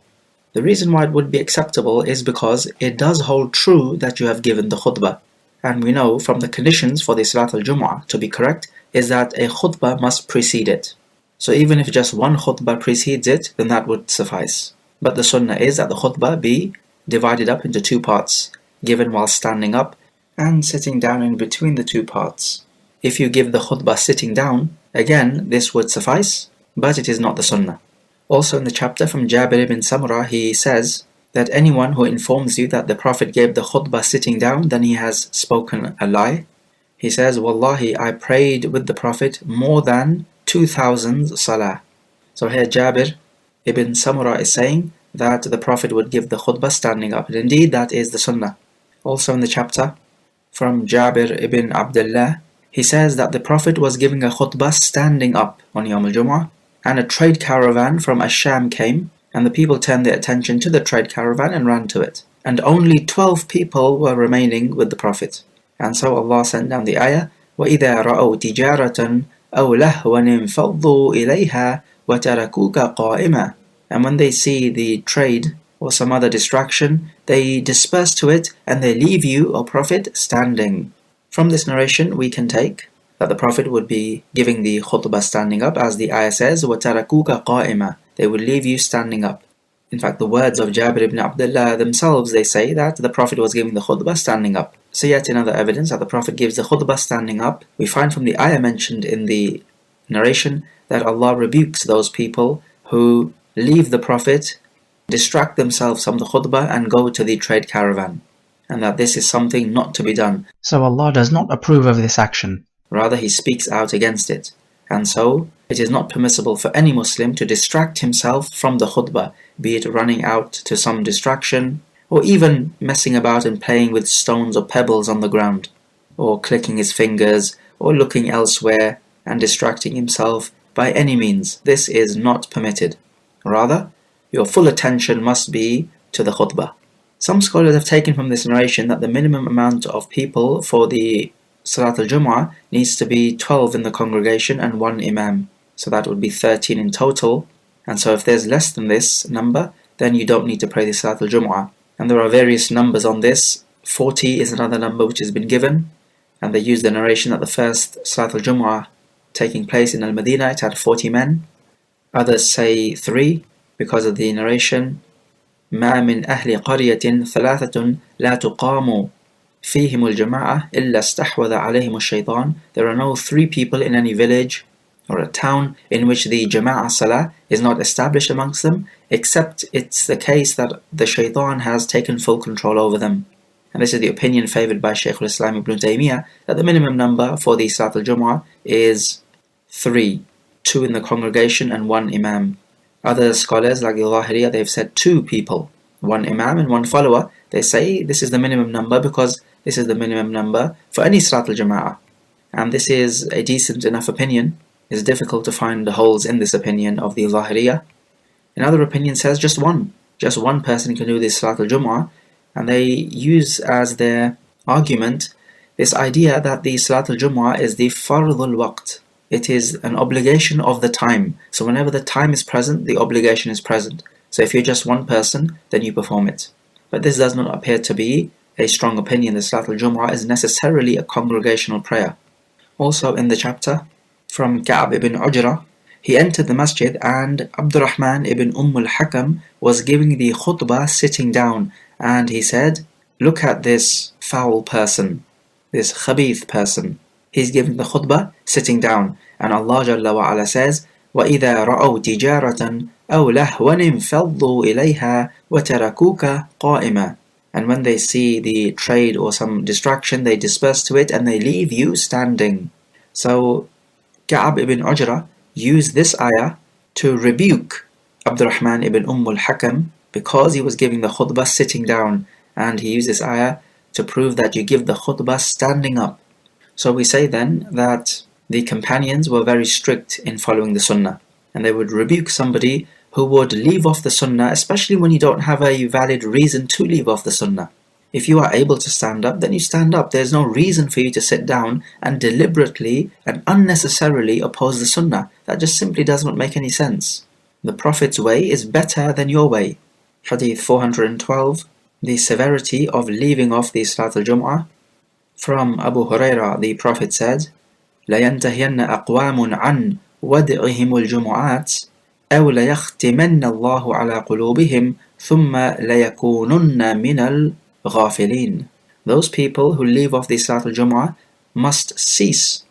The reason why it would be acceptable is because it does hold true that you have given the khutbah. And we know from the conditions for the Salat al-Jum'ah to be correct is that a khutbah must precede it. So even if just 1 khutbah precedes it, then that would suffice. But the sunnah is that the khutbah be divided up into 2 parts, given while standing up and sitting down in between the 2 parts. If you give the khutbah sitting down, again this would suffice, but it is not the sunnah. Also in the chapter from Jabir ibn Samurah, he says that anyone who informs you that the Prophet gave the khutbah sitting down, then he has spoken a lie. He says, Wallahi, I prayed with the Prophet more than 2,000 Salah. So here Jabir ibn Samurah is saying that the Prophet would give the khutbah standing up. And indeed, that is the sunnah. Also in the chapter from Jabir ibn Abdullah, he says that the Prophet was giving a khutbah standing up on Yawm al-Jum'ah, and a trade caravan from Asham came, and the people turned their attention to the trade caravan and ran to it. And only 12 people were remaining with the Prophet. And so Allah sent down the ayah, وَإِذَا رَأَوْا تِجَارَةً أَوْ لَهْوًا انفَضُّوا إِلَيْهَا وَتَرَكُوكَ قَائِمًا. And when they see the trade or some other distraction, they disperse to it and they leave you, O Prophet, standing. From this narration we can take that the Prophet would be giving the khutbah standing up, as the ayah says, وَتَرَكُوكَ قَائِمًا. They would leave you standing up. In fact, the words of Jabir ibn Abdullah themselves, they say that the Prophet was giving the khutbah standing up. So yet another evidence that the Prophet gives the khutbah standing up, we find from the ayah mentioned in the narration that Allah rebukes those people who leave the Prophet, distract themselves from the khutbah and go to the trade caravan, and that this is something not to be done. So Allah does not approve of this action. Rather, He speaks out against it. And so, it is not permissible for any Muslim to distract himself from the khutbah, be it running out to some distraction, or even messing about and playing with stones or pebbles on the ground, or clicking his fingers, or looking elsewhere and distracting himself by any means. This is not permitted. Rather, your full attention must be to the khutbah. Some scholars have taken from this narration that the minimum amount of people for the Salat al-Jumu'ah needs to be 12 in the congregation and 1 Imam. So that would be 13 in total. And so if there's less than this number, then you don't need to pray the Salat al-Jumu'ah. And there are various numbers on this. 40 is another number which has been given. And they use the narration that the first Salat al-Jumu'ah taking place in Al-Madinah, it had 40 men. Others say 3 because of the narration, مَا مِنْ أَهْلِ قَرْيَةٍ ثَلَاثَةٌ لَا تُقَامُ فِيهِمُ الْجَمَاعَةِ إِلَّا اسْتَحْوَذَ عَلَيْهِمُ الشَّيْطَانِ. There are no 3 people in any village or a town in which the Jama'ah Salah is not established amongst them, except it's the case that the shaitan has taken full control over them. And this is the opinion favored by Shaykh al-Islam ibn Taymiyyah, that the minimum number for the Salat al-Jumu'ah is 3, 2 in the congregation and 1 Imam. Other scholars like the Zahiriyah, they've said 2 people, 1 Imam and 1 follower. They say this is the minimum number because this is the minimum number for any Salat al-Jama'ah. And this is a decent enough opinion. It's difficult to find the holes in this opinion of the Zahiriyah. Another opinion says just one person can do this Salat al-Jumu'ah, and they use as their argument this idea that the Salat al-Jumu'ah is the Fardul Waqt. It is an obligation of the time. So whenever the time is present, the obligation is present. So if you're just one person, then you perform it. But this does not appear to be a strong opinion. The Salat al-Jumu'ah is necessarily a congregational prayer. Also in the chapter, from Ka'b ibn Ujrah, he entered the masjid and Abdurrahman ibn al-Hakam was giving the khutbah sitting down, and he said, "Look at this foul person, this khabith person. He's giving the khutbah sitting down." And Allah Jalla wa Ala says, وَإِذَا رَأَوْا تِجَارَةً أَوْ لَهْوًا انفَضُّوا إِلَيْهَا وَتَرَكُوكَ قَائِمًا. And when they see the trade or some distraction, they disperse to it and they leave you standing. So Ka'b ibn Ujrah used this ayah to rebuke Abdurrahman ibn al-Hakam because he was giving the khutbah sitting down, and he used this ayah to prove that you give the khutbah standing up. So we say then that the companions were very strict in following the sunnah, and they would rebuke somebody who would leave off the sunnah, especially when you don't have a valid reason to leave off the sunnah. If you are able to stand up, then you stand up. There's no reason for you to sit down and deliberately and unnecessarily oppose the sunnah. That just simply does not make any sense. The Prophet's way is better than your way. Hadith 412, the severity of leaving off the Salat al-Jumu'ah. From Abu Hurairah, the Prophet said, لَيَنْتَهِيَنَّ أَقْوَامٌ عَنْ وَدْعِهِمُ الْجُمُعَاتِ أَوْ لَيَخْتِمَنَّ اللَّهُ عَلَى قُلُوبِهِمْ ثُمَّ لَيَكُونُنَّ مِنَ الْغَافِلِينَ. Those people who leave off the Salat al-Jumu'ah must cease,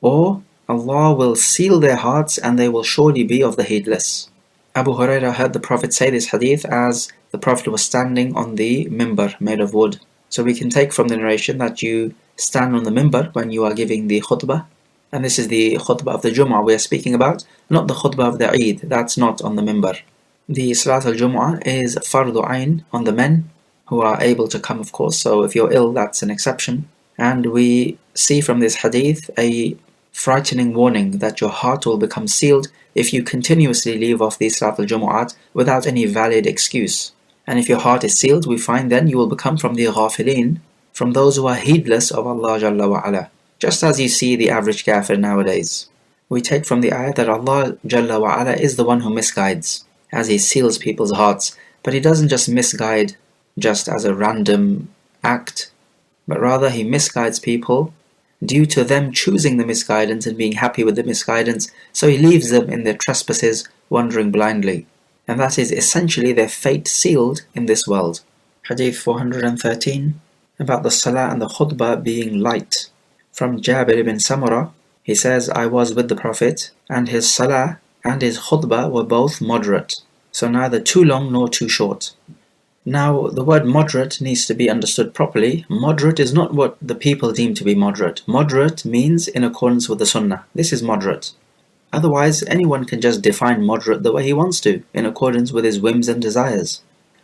or Allah will seal their hearts and they will surely be of the heedless. Abu Hurairah heard the Prophet say this hadith as the Prophet was standing on the mimbar made of wood. So we can take from the narration that you stand on the mimbar when you are giving the khutbah. And this is the khutbah of the Jumu'ah we are speaking about, not the khutbah of the Eid. That's not on the mimbar. The Salat al-Jumu'ah is fardu ayn on the men who are able to come, of course. So if you're ill, that's an exception. And we see from this hadith a frightening warning that your heart will become sealed if you continuously leave off these Salat al-Jumu'at without any valid excuse. And if your heart is sealed, we find then you will become from the ghafilin, from those who are heedless of Allah Jalla wa Ala. Just as you see the average kafir nowadays. We take from the ayat that Allah Jalla wa Ala is the one who misguides, as He seals people's hearts. But He doesn't just misguide just as a random act, but rather He misguides people due to them choosing the misguidance and being happy with the misguidance, so He leaves them in their trespasses, wandering blindly. And that is essentially their fate sealed in this world. Hadith 413, about the Salah and the Khutbah being light. From Jabir ibn Samurah, he says, I was with the Prophet, and his Salah and his Khutbah were both moderate, so neither too long nor too short. Now, the word moderate needs to be understood properly. Moderate is not what the people deem to be moderate. Moderate means in accordance with the Sunnah. This is moderate. Otherwise, anyone can just define moderate the way he wants to, in accordance with his whims and desires.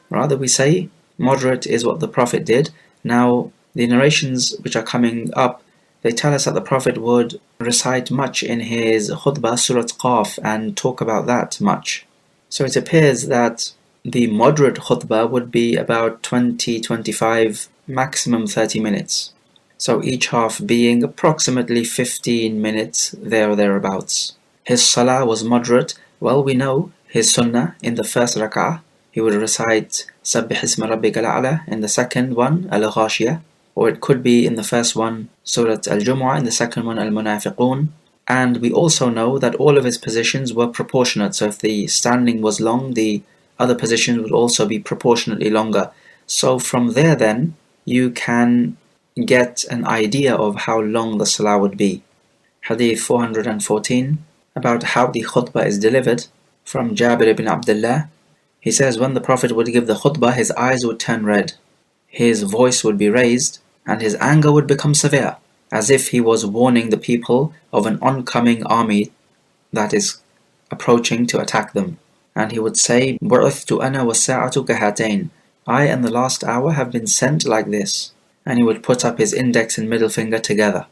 Rather, we say moderate is what the Prophet did. Now, the narrations which are coming up, they tell us that the Prophet would recite much in his khutbah, Surah Qaf, and talk about that much. So it appears that the moderate khutbah would be about 20, 25, maximum 30 minutes. So each half being approximately 15 minutes, there or thereabouts. His salah was moderate. Well, we know his sunnah in the first rak'ah, he would recite Sabbih isma rabbikal a'la, in the second one, Al-Ghashiyah, or it could be in the first one, Surah Al-Jumu'ah, in the second one, Al-Munafiqun. And we also know that all of his positions were proportionate, so if the standing was long, the other positions would also be proportionately longer. So from there then, you can get an idea of how long the salah would be. Hadith 414, about how the khutbah is delivered, from Jabir ibn Abdullah. He says, when the Prophet would give the khutbah, his eyes would turn red, his voice would be raised, and his anger would become severe, as if he was warning the people of an oncoming army that is approaching to attack them. And he would say, بُعُثْتُ أَنَا وَالسَّاعَةُ كَهَاتَيْنِ, I and the last hour have been sent like this. And he would put up his index and middle finger together.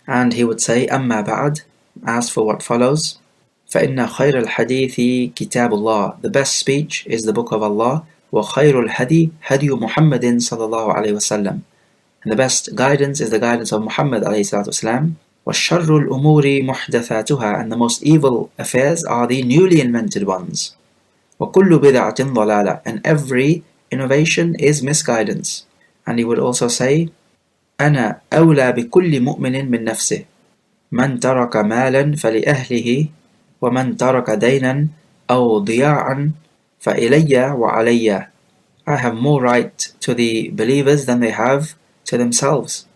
And he would say, أَمَّا بَعْدْ, as for what follows, فَإِنَّ خَيْرَ الْحَدِيثِ كِتَابُ اللَّهِ, the best speech is the book of Allah, وَخَيْرُ الْهَدِي هَدِيُ مُحَمَّدٍ صَلَّى اللَّهُ عَلَيْهِ وَسَلَّمَ, and the best guidance is the guidance of Muhammad ﷺ. وَالشَّرُّ الْأُمُورِ مُحْدَثَاتُهَا, and the most evil affairs are the newly invented ones. وَكُلُّ بِدْعَةٍ ضَلَالَةٍ, and every innovation is misguidance. And he would also say, أَنَا أَوْلَى بِكُلِّ مُؤْمِنٍ مِّن نَفْسِهِ مَنْ تَرَكَ مَالًا فَلِأَهْلِهِ وَمَنْ تَرَكَ دَيْنًا أَوْ ضِيَاعًا فَإِلَيَّ وَعَلَيَّ, I have more right to the believers than they have to themselves.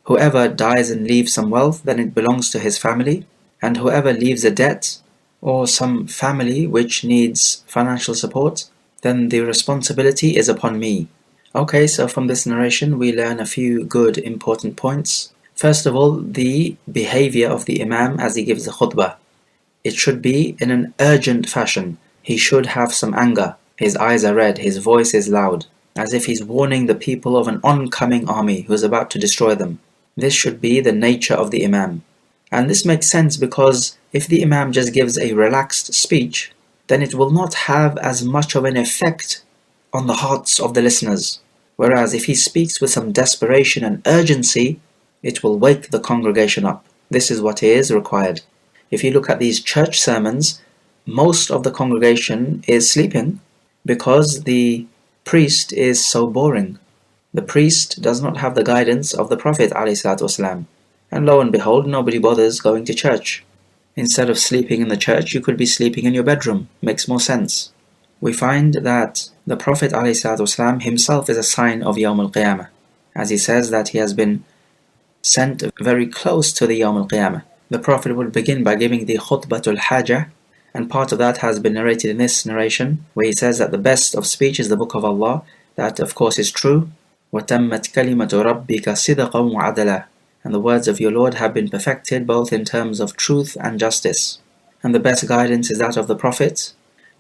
Whoever dies and leaves some wealth, then it belongs to his family, and whoever leaves a debt or some family which needs financial support, then the responsibility is upon me. Okay, so from this narration we learn a few good important points. First of all, the behavior of the Imam as he gives the khutbah. It should be in an urgent fashion. He should have some anger. His eyes are red, his voice is loud, as if he's warning the people of an oncoming army who is about to destroy them. This should be the nature of the Imam. And this makes sense because if the Imam just gives a relaxed speech, then it will not have as much of an effect on the hearts of the listeners. Whereas if he speaks with some desperation and urgency, it will wake the congregation up. This is what is required. If you look at these church sermons, most of the congregation is sleeping because the priest is so boring. The priest does not have the guidance of the Prophet ﷺ. And lo and behold, nobody bothers going to church. Instead of sleeping in the church, you could be sleeping in your bedroom. Makes more sense. We find that the Prophet ﷺ himself is a sign of Yawm al-Qiyamah, as he says that he has been sent very close to the Yawm al-Qiyamah. The Prophet would begin by giving the Khutbatul Hajah, and part of that has been narrated in this narration, where he says that the best of speech is the Book of Allah. That of course is true. وَتَمَّتْ كَلِمَةُ رَبِّكَ صِدْقًا وَعَدْلًا, and the words of your Lord have been perfected both in terms of truth and justice. And the best guidance is that of the Prophet.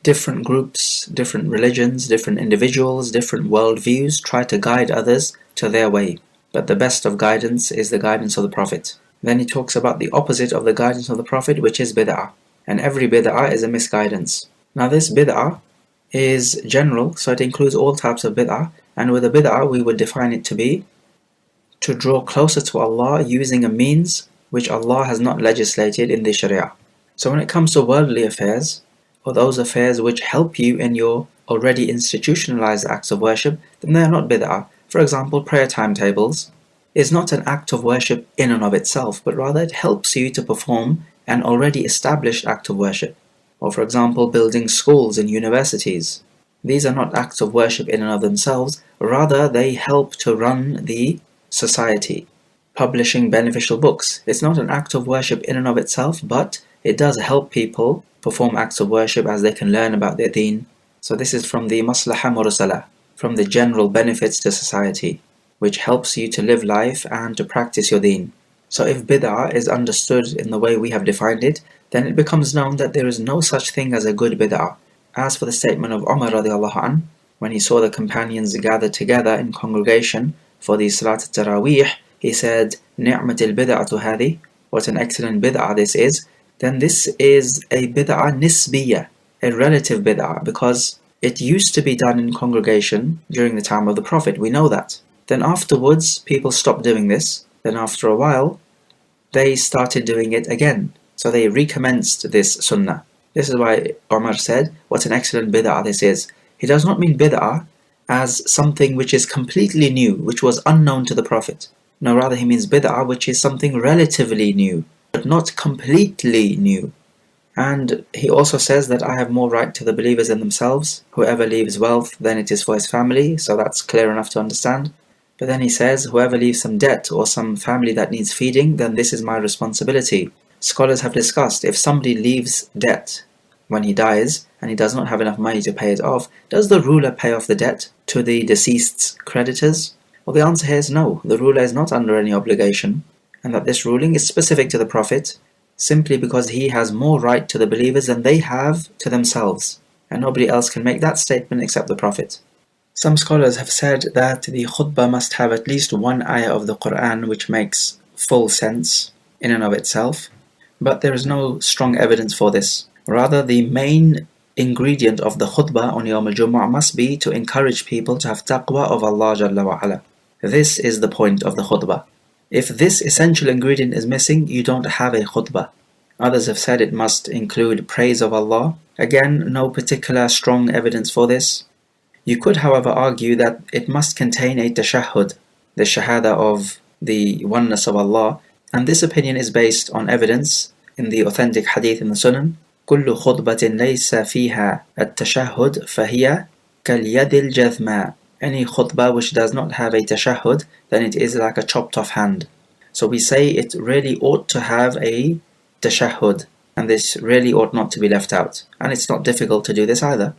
Different groups, different religions, different individuals, different worldviews try to guide others to their way. But the best of guidance is the guidance of the Prophet. Then he talks about the opposite of the guidance of the Prophet, which is bid'ah. And every bid'ah is a misguidance. Now this bid'ah is general, so it includes all types of bid'ah. And with a bid'ah, we would define it to be to draw closer to Allah using a means which Allah has not legislated in the Sharia. So when it comes to worldly affairs, or those affairs which help you in your already institutionalized acts of worship, then they are not bid'ah. For example, prayer timetables is not an act of worship in and of itself, but rather it helps you to perform an already established act of worship. Or for example, building schools and universities. These are not acts of worship in and of themselves, rather they help to run the society. Publishing beneficial books. It's not an act of worship in and of itself, but it does help people perform acts of worship as they can learn about their deen. So this is from the maslaha mursala, from the general benefits to society, which helps you to live life and to practice your deen. So if bid'ah is understood in the way we have defined it, then it becomes known that there is no such thing as a good bid'ah. As for the statement of Umar radiallahu anhu, when he saw the companions gathered together in congregation for the Salat al-Taraweeh, he said, "Ni'mat al-bid'atu hadi," what an excellent bid'ah this is. Then this is a bid'ah nisbiyah, a relative bid'ah, because it used to be done in congregation during the time of the Prophet. We know that. Then afterwards, people stopped doing this. Then after a while, they started doing it again. So they recommenced this sunnah. This is why Umar said, what an excellent bid'ah this is. He does not mean bid'ah as something which is completely new, which was unknown to the Prophet. No, rather he means bid'ah, which is something relatively new, but not completely new. And he also says that I have more right to the believers than themselves. Whoever leaves wealth, then it is for his family. So that's clear enough to understand. But then he says, whoever leaves some debt or some family that needs feeding, then this is my responsibility. Scholars have discussed, if somebody leaves debt when he dies and he does not have enough money to pay it off, does the ruler pay off the debt to the deceased's creditors? Well, the answer here is no. The ruler is not under any obligation, and that this ruling is specific to the Prophet simply because he has more right to the believers than they have to themselves, and nobody else can make that statement except the Prophet. Some scholars have said that the khutbah must have at least one ayah of the Quran which makes full sense in and of itself, but there is no strong evidence for this. Rather, the main ingredient of the khutbah on Yamaljuma must be to encourage people to have taqwa of Allah Jalla wa Ala. This is the point of the khutbah. If this essential ingredient is missing, you don't have a khutbah. Others have said it must include praise of Allah. Again, no particular strong evidence for this. You could, however, argue that it must contain a tashahhud, the shahada of the oneness of Allah, and this opinion is based on evidence in the authentic hadith in the Sunan. كل خطبة ليس فيها التشهد فهي كاليد الجذماء. Any khutbah which does not have a tashahhud, then it is like a chopped off hand. So we say it really ought to have a tashahhud, and this really ought not to be left out. And it's not difficult to do this either.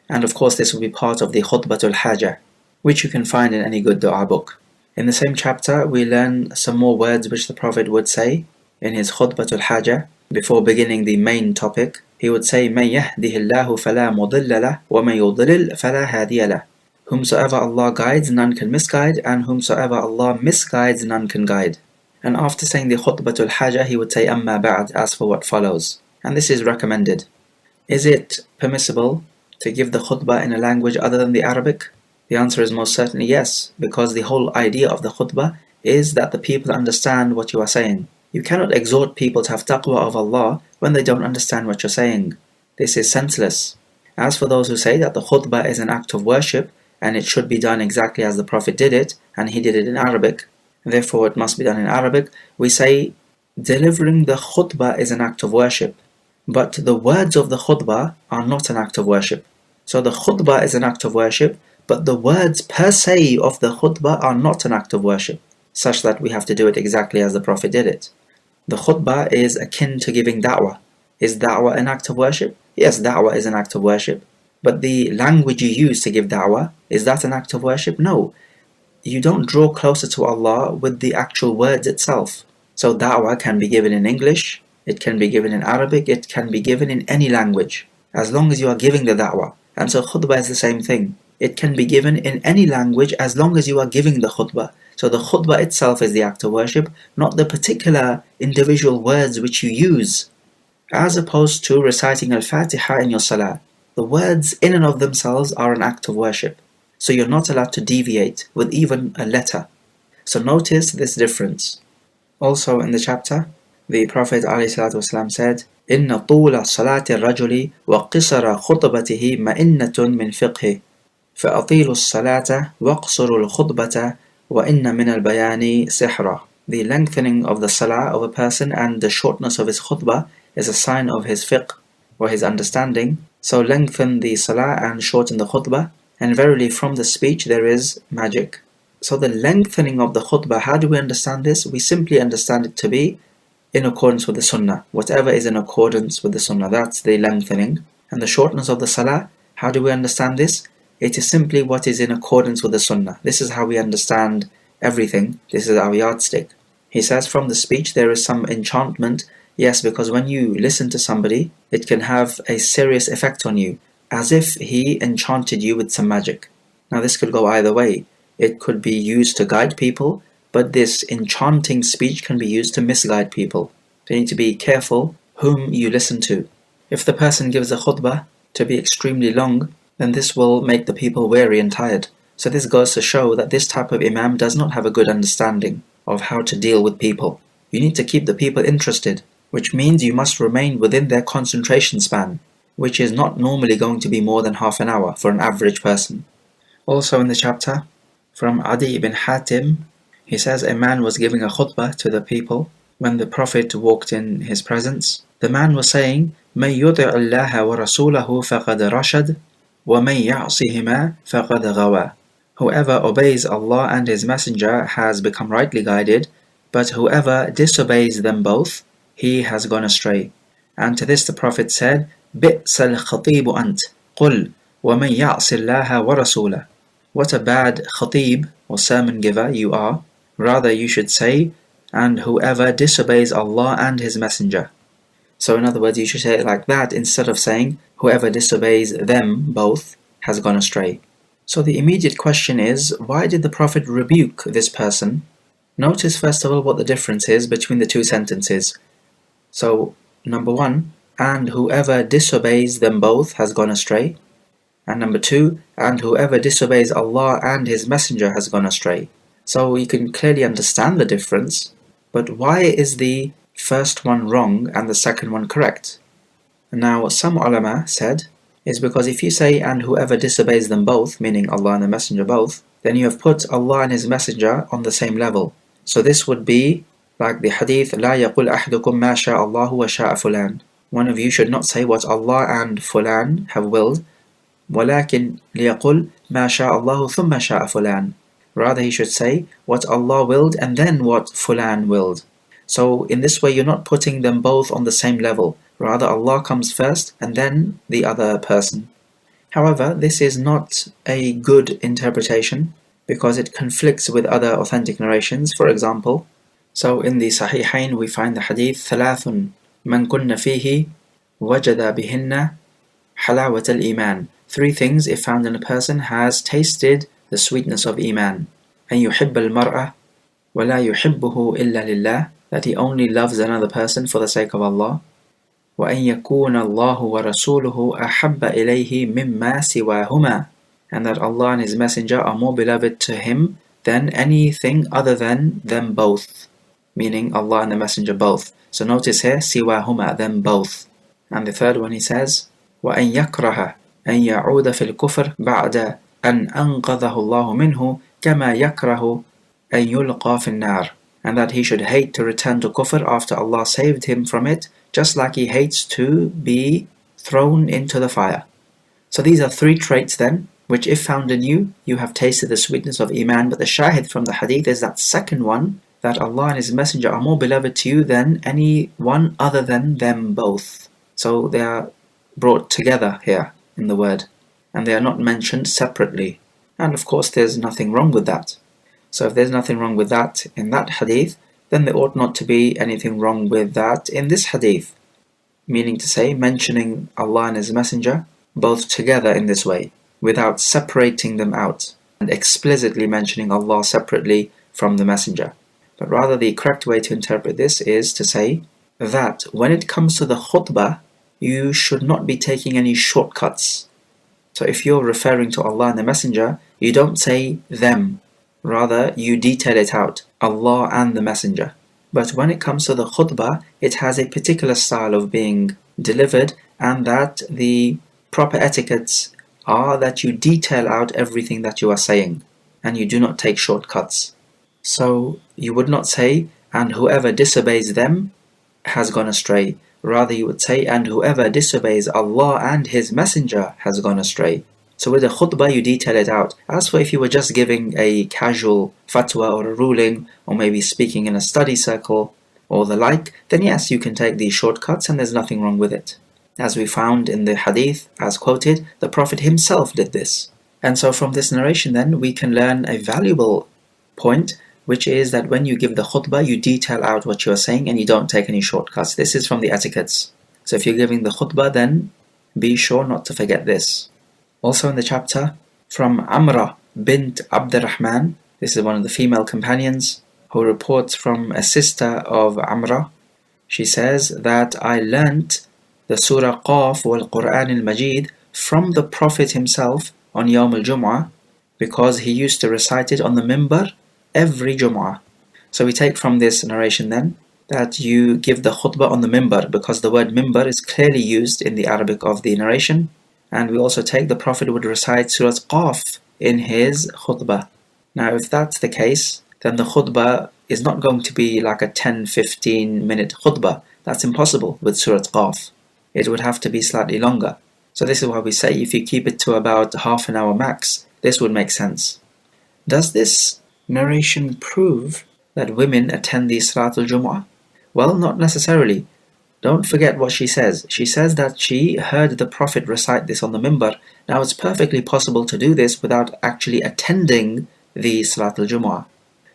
And of course this will be part of the Khutbatul Hajah, which you can find in any good dua book. In the same chapter we learn some more words which the Prophet would say in his Khutbatul Hajah. Before beginning the main topic, he would say, مَن يَهْدِهِ اللَّهُ فَلَا مُضِلَّ لَهُ وَمَن يُضْلِلْ فَلَا هَادِيَ لَهُ. Whomsoever Allah guides, none can misguide, and whomsoever Allah misguides, none can guide. And after saying the Khutbatul Hajah, he would say, أَمَّا بَعْد, as for what follows. And this is recommended. Is it permissible to give the khutbah in a language other than the Arabic? The answer is most certainly yes, because the whole idea of the khutbah is that the people understand what you are saying. You cannot exhort people to have taqwa of Allah when they don't understand what you're saying. This is senseless. As for those who say that the khutbah is an act of worship, and it should be done exactly as the Prophet did it, and he did it in Arabic, therefore it must be done in Arabic, we say delivering the khutbah is an act of worship, but the words of the khutbah are not an act of worship. So the khutbah is an act of worship, but the words per se of the khutbah are not an act of worship, such that we have to do it exactly as the Prophet did it. The khutbah is akin to giving da'wah. Is da'wah an act of worship? Yes, da'wah is an act of worship. But the language you use to give da'wah, is that an act of worship? No. You don't draw closer to Allah with the actual words itself. So da'wah can be given in English, it can be given in Arabic, it can be given in any language, as long as you are giving the da'wah. And so khutbah is the same thing. it can be given in any language as long as you are giving the khutbah. So the khutbah itself is the act of worship, not the particular individual words which you use. As opposed to reciting Al-Fatiha in your Salah. The words in and of themselves are an act of worship. So you're not allowed to deviate with even a letter. So notice this difference. Also in the chapter, the Prophet ﷺ said, إِنَّ طُولَ صَلَاةِ الرَّجُلِ وَقِصَرَ خُطْبَتِهِ مَئِنَّةٌ مِنْ فِقْهِ فَأَطِيلُوا الصَّلَاةَ وَاقْصُرُوا الْخُطْبَةَ وَإِنَّ مِنَ الْبَيَانِ سِحْرًا. The lengthening of the salah of a person and the shortness of his khutbah is a sign of his fiqh or his understanding. So lengthen the salah and shorten the khutbah, and verily from the speech there is magic. So the lengthening of the khutbah, how do we understand this? We simply understand it to be in accordance with the sunnah. Whatever is in accordance with the sunnah, that's the lengthening. And the shortness of the salah, how do we understand this? It is simply what is in accordance with the sunnah. This is how we understand everything. This is our yardstick. He says from the speech there is some enchantment. Yes, because when you listen to somebody, it can have a serious effect on you, as if he enchanted you with some magic. Now this could go either way. It could be used to guide people, but this enchanting speech can be used to misguide people. So you need to be careful whom you listen to. If the person gives a khutbah to be extremely long, then this will make the people weary and tired. So this goes to show that this type of imam does not have a good understanding of how to deal with people. You need to keep the people interested, which means you must remain within their concentration span, which is not normally going to be more than half an hour for an average person. Also in the chapter, from Adi ibn Hatim, he says a man was giving a khutbah to the people when the Prophet walked in his presence. The man was saying, مَنْ يُطِعِ اللَّهَ وَرَسُولَهُ فَقَدْ رَشَدْ وَمَنْ يَعْصِهِمَا فَقَدْ غَوَى. Whoever obeys Allah and His Messenger has become rightly guided, but whoever disobeys them both, he has gone astray. And to this the Prophet said, بِئْسَ الْخَطِيبُ أَنْتَ قُلْ وَمَنْ يَعْصِ اللَّهَ وَرَسُولَهُ. What a bad khatib or sermon giver you are. Rather you should say, and whoever disobeys Allah and His Messenger. So in other words, you should say it like that instead of saying, whoever disobeys them both has gone astray. So the immediate question is, why did the Prophet rebuke this person? Notice first of all what the difference is between the two sentences. So, number one, and whoever disobeys them both has gone astray. And number two, and whoever disobeys Allah and His Messenger has gone astray. So you can clearly understand the difference, but why is the first one wrong and the second one correct? Now, some ulama said, is because if you say, and whoever disobeys them both, meaning Allah and the Messenger both, then you have put Allah and His Messenger on the same level. So this would be like the hadith, لا يقول أحدكم ما شاء الله وشاء فلان. One of you should not say what Allah and fulan have willed, ولكن ليقل ما شاء الله ثم شاء فلان. Rather he should say what Allah willed and then what fulan willed. So in this way you're not putting them both on the same level. Rather Allah comes first and then the other person. However, this is not a good interpretation because it conflicts with other authentic narrations. For example, so in the Sahihain we find the hadith ثلاث من كن فيه وجد بهن حلاوة الإيمان. Three things, if found in a person, has tasted the sweetness of Iman. أن يحب المرأة ولا يحبه إلا لله. That he only loves another person for the sake of Allah. وأن يكون الله ورسوله أحب إليه مما سواهما. And that Allah and His Messenger are more beloved to him than anything other than them both. Meaning Allah and the Messenger both. So notice here, سواهما, them both. And the third one he says, وأن يكره أن يعود في الكفر بعد أن أنقذه الله منه كما يكره أن يلقى في النار. And that he should hate to return to kufr after Allah saved him from it, just like he hates to be thrown into the fire. So these are three traits then, which if found in you, you have tasted the sweetness of Iman. But the shahid from the hadith is that second one, that Allah and His Messenger are more beloved to you than any one other than them both. So they are brought together here in the word, and they are not mentioned separately. And of course there's nothing wrong with that. So if there's nothing wrong with that in that hadith, then there ought not to be anything wrong with that in this hadith. Meaning to say, mentioning Allah and His Messenger both together in this way. without separating them out and explicitly mentioning Allah separately from the messenger. But rather the correct way to interpret this is to say that when it comes to the khutbah, you should not be taking any shortcuts. So if you're referring to Allah and the messenger, you don't say them. Rather, you detail it out, Allah and the messenger. But when it comes to the khutbah, it has a particular style of being delivered, and that the proper etiquettes are that you detail out everything that you are saying, and you do not take shortcuts. So you would not say, and whoever disobeys them has gone astray. Rather you would say, and whoever disobeys Allah and His Messenger has gone astray. So with the khutbah you detail it out. As for if you were just giving a casual fatwa or a ruling, or maybe speaking in a study circle or the like, then yes, you can take these shortcuts and there's nothing wrong with it. As we found in the hadith, as quoted, the Prophet himself did this. And so from this narration then, we can learn a valuable point, which is that when you give the khutbah, you detail out what you are saying and you don't take any shortcuts. This is from the etiquettes. So if you're giving the khutbah, then be sure not to forget this. Also in the chapter, from Amra bint Abdurrahman, this is one of the female companions, who reports from a sister of Amra. She says that I learnt the Surah Qaf wal Quran al-Majid from the Prophet himself on Yamaljuma, because he used to recite it on the mimbar every Jum'ah. So we take from this narration then that you give the khutbah on the mimbar, because the word mimbar is clearly used in the Arabic of the narration. And we also take the Prophet would recite Surah Qaf in his khutbah. Now if that's the case, then the khutbah is not going to be like a 10-15 minute khutbah. That's impossible with Surah Qaf. It would have to be slightly longer. So this is why we say if you keep it to about half an hour max, this would make sense. Does this narration prove that women attend the Salatul Jumu'ah? Well, not necessarily. Don't forget what she says. She says that she heard the Prophet recite this on the mimbar. Now it's perfectly possible to do this without actually attending the Salatul Jumu'ah.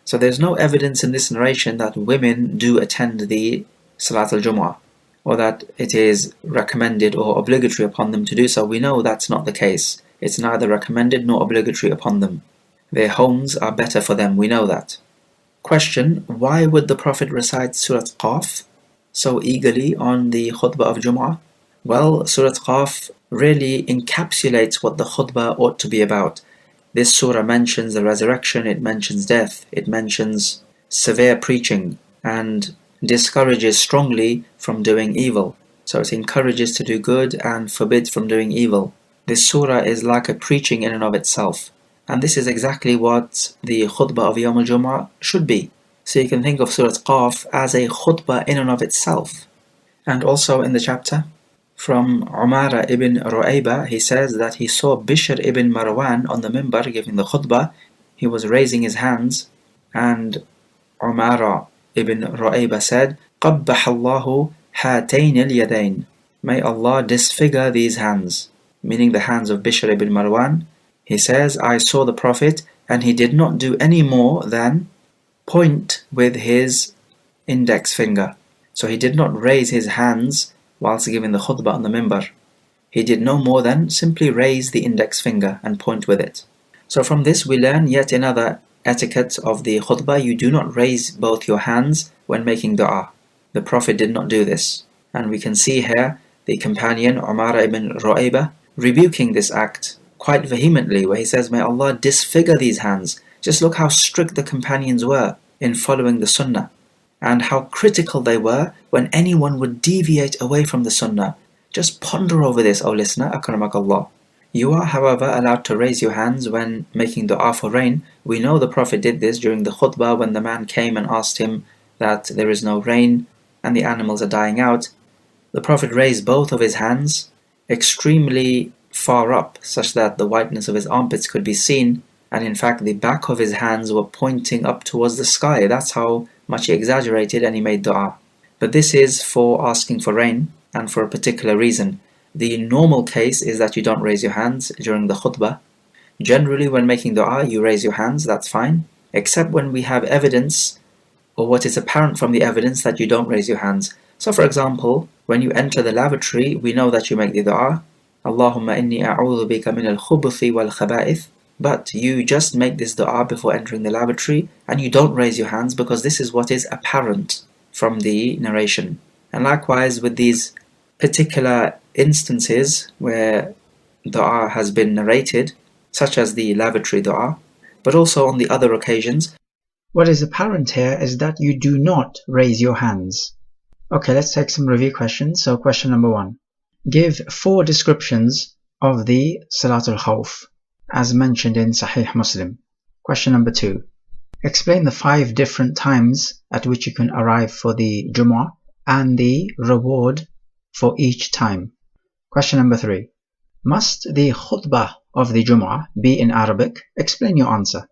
So there's no evidence in this narration that women do attend the Salatul Jumu'ah, or that it is recommended or obligatory upon them to do so. We know that's not the case. It's neither recommended nor obligatory upon them. Their homes are better for them, we know that. Question: why would the Prophet recite Surah Qaf so eagerly on the khutbah of Jumu'ah? Well, Surah Qaf really encapsulates what the khutbah ought to be about. This surah mentions the resurrection, it mentions death, it mentions severe preaching, and discourages strongly from doing evil. So it encourages to do good and forbids from doing evil. This surah is like a preaching in and of itself. And this is exactly what the khutbah of Yamaljuma should be. So you can think of Surah Qaf as a khutbah in and of itself. And also in the chapter, from Umara ibn Ru'ayba, he says that he saw Bishr ibn Marwan on the mimbar giving the khutbah. He was raising his hands, and Umara ibn Ru'ayba said, قَبَّحَ اللَّهُ هَاتَيْنِ الْيَدَيْنِ, may Allah disfigure these hands, meaning the hands of Bishr ibn Marwan. He says, I saw the Prophet and he did not do any more than point with his index finger. So he did not raise his hands whilst giving the khutbah on the mimbar. He did no more than simply raise the index finger and point with it. So from this we learn yet another etiquette of the khutbah. You do not raise both your hands when making dua. The Prophet did not do this. And we can see here the companion Umara ibn Ru'ayba rebuking this act quite vehemently, where he says, may Allah disfigure these hands. Just look how strict the companions were in following the sunnah, and how critical they were when anyone would deviate away from the sunnah. Just ponder over this, O listener, akramakallah. You are, however, allowed to raise your hands when making dua for rain. We know the Prophet did this during the khutbah when the man came and asked him that there is no rain and the animals are dying out. The Prophet raised both of his hands extremely far up, such that the whiteness of his armpits could be seen, and in fact the back of his hands were pointing up towards the sky. That's how much he exaggerated, and he made dua. But this is for asking for rain and for a particular reason. The normal case is that you don't raise your hands during the khutbah. Generally when making dua you raise your hands, that's fine, except when we have evidence, or what is apparent from the evidence, that you don't raise your hands. So for example, when you enter the lavatory, we know that you make the dua. Allahumma inni a'udhu bika min al-khubuthi wal-khaba'ith. But you just make this dua before entering the lavatory and you don't raise your hands because this is what is apparent from the narration. And likewise with these particular instances where dua has been narrated, such as the lavatory dua, but also on the other occasions. What is apparent here is that you do not raise your hands. Okay, let's take some review questions. So question number 1. Give 4 descriptions of the Salatul Khawf as mentioned in Sahih Muslim. Question number 2. Explain the 5 different times at which you can arrive for the Jumu'ah and the reward for each time. Question number 3. Must the Khutbah of the Jumu'ah be in Arabic? Explain your answer.